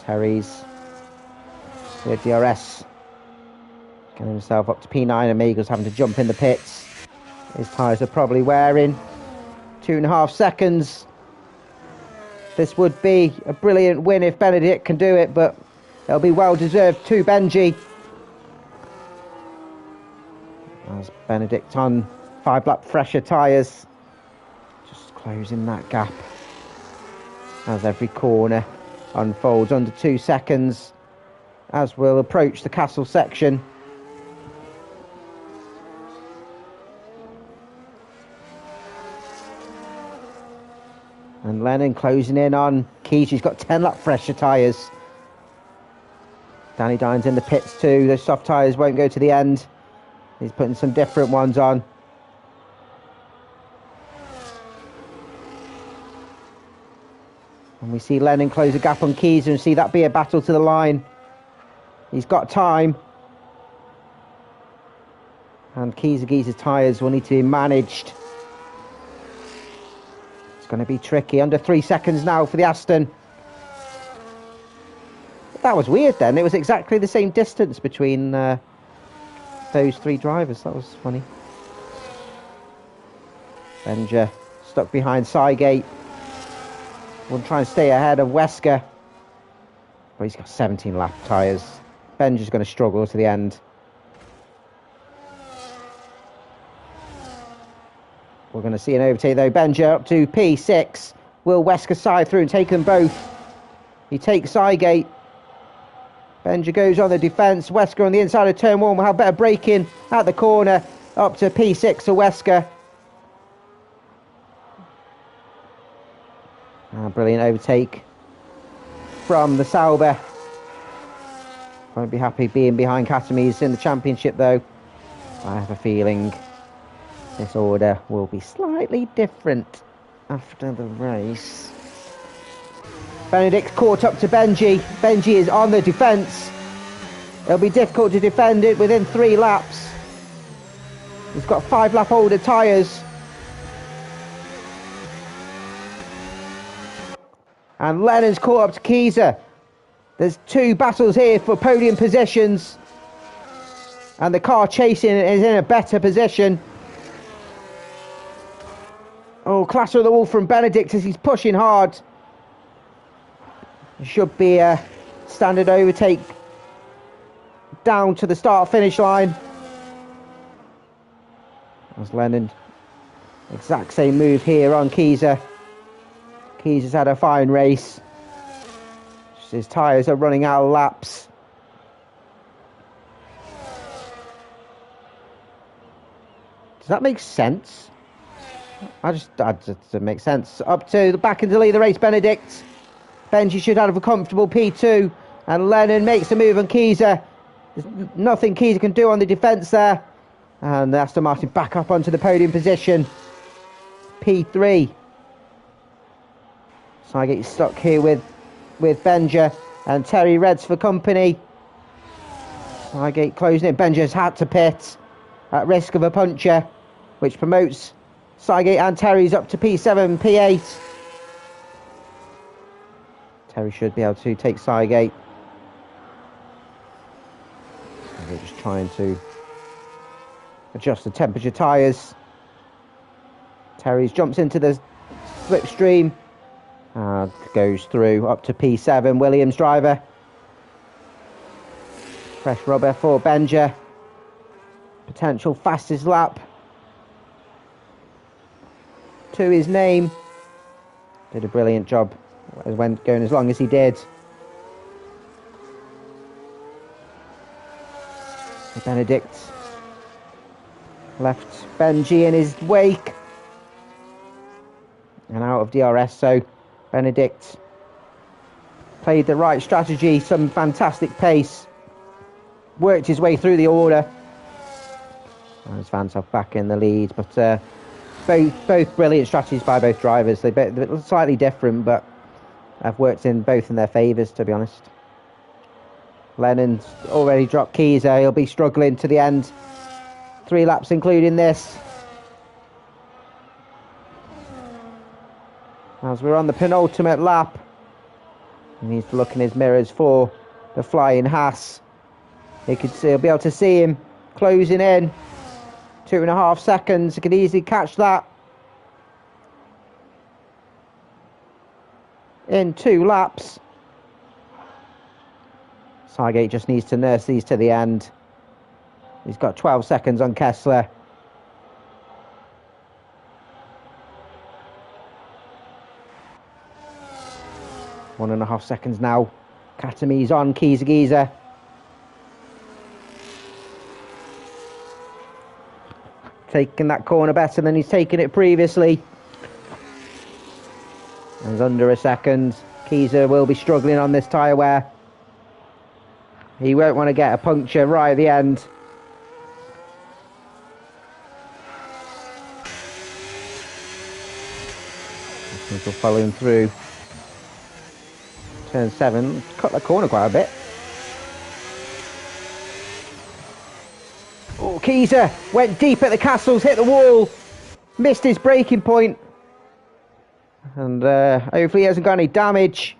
Terry's with DRS getting himself up to P9, and Meagle's having to jump in the pits. His tyres are probably wearing. 2.5 seconds. This would be a brilliant win if Benedict can do it, but it'll be well deserved to Benji. As Benedict on 5 lap fresher tyres, just closing that gap as every corner unfolds under 2 seconds, as we'll approach the castle section. And Lennon closing in on Keys. He's got 10 lap fresher tyres. Danny Dine's in the pits too. Those soft tyres won't go to the end. He's putting some different ones on. And we see Lennon close a gap on Keys and see that be a battle to the line. He's got time. And Giza's tyres will need to be managed. It's going to be tricky. Under 3 seconds now for the Aston. That was weird then. It was exactly the same distance between those three drivers. That was funny. Benja stuck behind Cygate. Will try and stay ahead of Wesker. But he's got 17 lap tyres. Benja's going to struggle to the end. We're going to see an overtake though. Benja up to P6. Will Wesker side through and take them both? He takes Cygate. Benja goes on the defence. Wesker on the inside of turn 1 will have better braking at the corner. Up to P6 for Wesker. Brilliant overtake from the Sauber. Won't be happy being behind Katamies in the championship though. I have a feeling this order will be slightly different after the race. Benedict caught up to Benji. Benji is on the defence. It'll be difficult to defend it within 3 laps. He's got 5 lap older tyres. And Lennon's caught up to Kieser. There's 2 battles here for podium positions. And the car chasing is in a better position. Oh, clatter of the wall from Benedict as he's pushing hard. It should be a standard overtake down to the start-finish line. As Lennon, exact same move here on Kieser. Kieser's had a fine race. His tyres are running out of laps. Does that make sense? That doesn't make sense. Up to the back into the lead of the race, Benedict. Benji should have a comfortable P2. And Lennon makes a move on Kieser. There's nothing Kieser can do on the defence there. And Aston Martin back up onto the podium position. P3. So I get stuck here with Benja and Terry Reds for company. Cygate closing in. Benja's had to pit at risk of a puncture, which promotes Cygate and Terry's up to P7, P8. Terry should be able to take Cygate. They're just trying to adjust the temperature tyres. Terry's jumps into the slipstream. Goes through up to P7, Williams driver. Fresh rubber for Benja. Potential fastest lap to his name. Did a brilliant job when going as long as he did. Benedict left Benji in his wake and out of DRS, so Benedict played the right strategy, some fantastic pace, worked his way through the order. There's Van Zyl back in the lead, but both brilliant strategies by both drivers. They're slightly different, but I've worked in both in their favours, to be honest. Lennon's already dropped Kieser. He'll be struggling to the end. 3 laps including this. As we're on the penultimate lap, he needs to look in his mirrors for the flying Haas. He'll be able to see him closing in. 2.5 seconds. He could easily catch that in 2 laps. Cygate just needs to nurse these to the end. He's got 12 seconds on Kessler. One and a half seconds now. Katamies on Kieser. Taking that corner better than he's taken it previously. There's under a second. Kieser will be struggling on this tyre wear. He won't want to get a puncture right at the end. We'll follow him through. Turn 7, cut the corner quite a bit. Oh, Kieser went deep at the castles, hit the wall, missed his braking point. And hopefully he hasn't got any damage.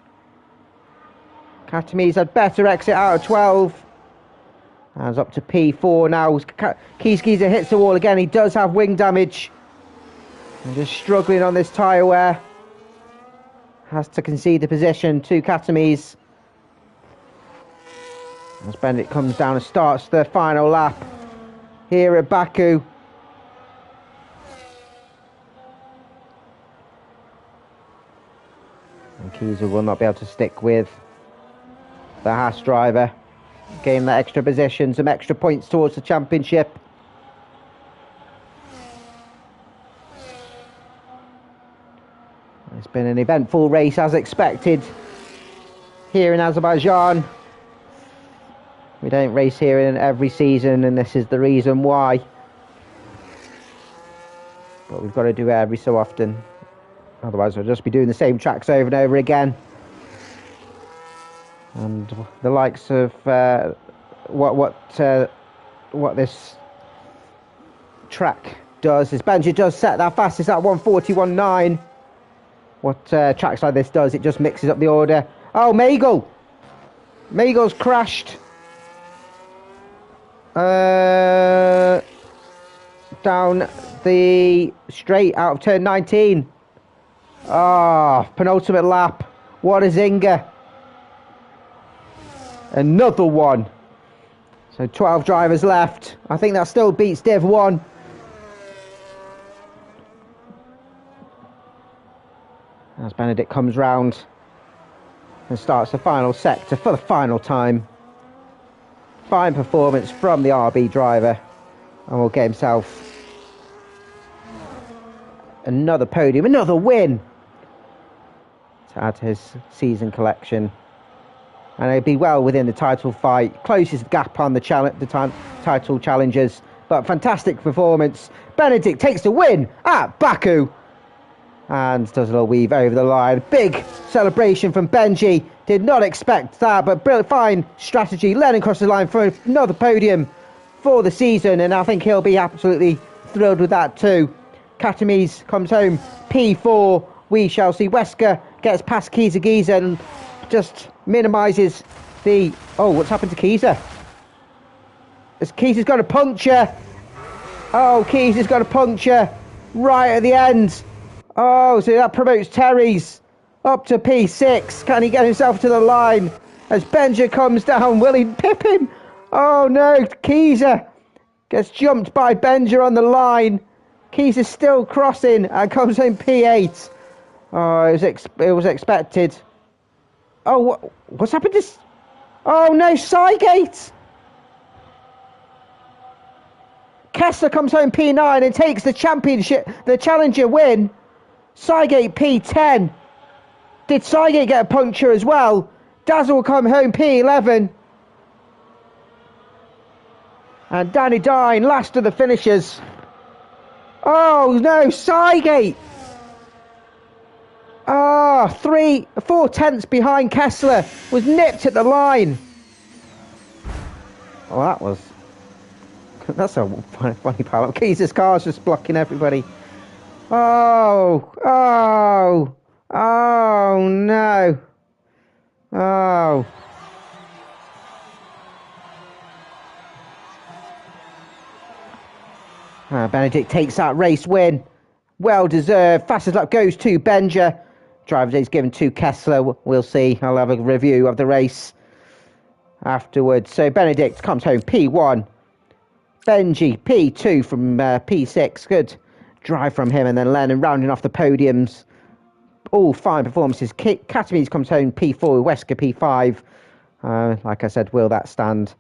Katami's had better exit out of 12. And it's up to P4 now. Kiesgeezer hits the wall again. He does have wing damage. And just struggling on this tyre wear. Has to concede the position to Katami's. As Benedict comes down and starts the final lap here at Baku. And Kiesgeezer will not be able to stick with the Haas driver. Gain that extra position, some extra points towards the championship. It's been an eventful race as expected here in Azerbaijan. We don't race here in every season, and this is the reason why. But we've got to do it every so often. Otherwise we'll just be doing the same tracks over and over again. And the likes of what this track does is Benji does set that fastest at 1:41.9. What tracks like this does, it just mixes up the order. Oh, Meigle's crashed down the straight out of turn 19. Ah, penultimate lap. What a zinger. Another one. So 12 drivers left. I think that still beats Div 1. As Benedict comes round and starts the final sector for the final time. Fine performance from the RB driver, and will get himself another podium, another win to add to his season collection. And he'll be well within the title fight, closest gap on the title challengers. But fantastic performance. Benedict takes the win at Baku. And does a little weave over the line. Big celebration from Benji. Did not expect that, but brilliant, fine strategy. Led across the line for another podium for the season. And I think he'll be absolutely thrilled with that too. Katami's comes home P4. We shall see. Wesker gets past Kiesgeezer and just minimises the... Oh, what's happened to Kiesgeezer? Kiesgeezer's got a puncture. Oh, Kiesgeezer's got a puncture right at the end. Oh, so that promotes Terry's up to P6. Can he get himself to the line? As Benja comes down, will he pip him? Oh no, Kiesgeezer gets jumped by Benja on the line. Kiesgeezer still crossing and comes in P8. Oh, it was expected. Oh, what's happened to... Oh no, Cygate! Kessler comes home P9 and takes the championship, the challenger win. Cygate P10. Did Cygate get a puncture as well? Dazzle will come home P11. And Danny Dine, last of the finishers. Oh no, Cygate! Ah, 4 tenths behind Kessler, was nipped at the line. Oh, that's a funny part. Kies's car's just blocking everybody. Oh no. Oh. Benedict takes that race win. Well deserved. Fastest lap goes to Benja. Driver's Aid's given to Kessler. We'll see. I'll have a review of the race afterwards. So Benedict comes home P1. Benji P2 from P6. Good drive from him. And then Lennon rounding off the podiums. All fine performances. Katami's comes home P4. Wesker P5. Like I said, will that stand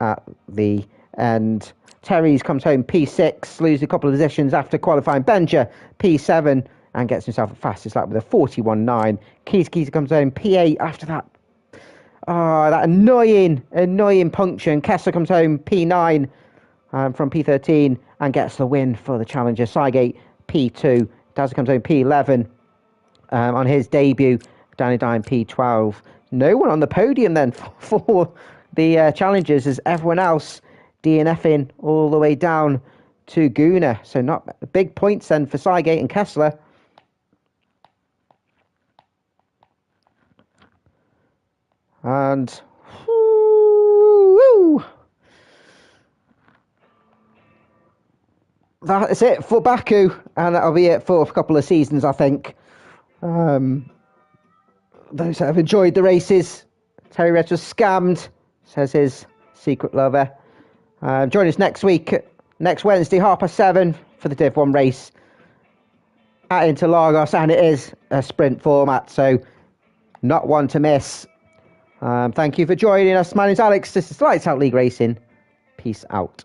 at the end? Terry's comes home P6. Loses a couple of positions after qualifying. Benja P7. And gets himself a fastest lap with a 41.9. Kiesgeezer comes home P8 after that. Oh, that annoying puncture. And Kessler comes home P9 from P13 and gets the win for the challenger. Cygate P2. Dazzle comes home P11 on his debut. Danny Dine P12. No one on the podium then for the challengers, as everyone else DNFing all the way down to Guna. So not big points then for Cygate and Kessler. And woo, that is it for Baku, and that'll be it for a couple of seasons, I think. Those that have enjoyed the races, Terry Reds was scammed, says his secret lover. Join us next week, next Wednesday, 7:30 for the Div 1 race at Interlagos, and it is a sprint format, so not one to miss. Thank you for joining us. My name's Alex. This is Lights Out League Racing. Peace out.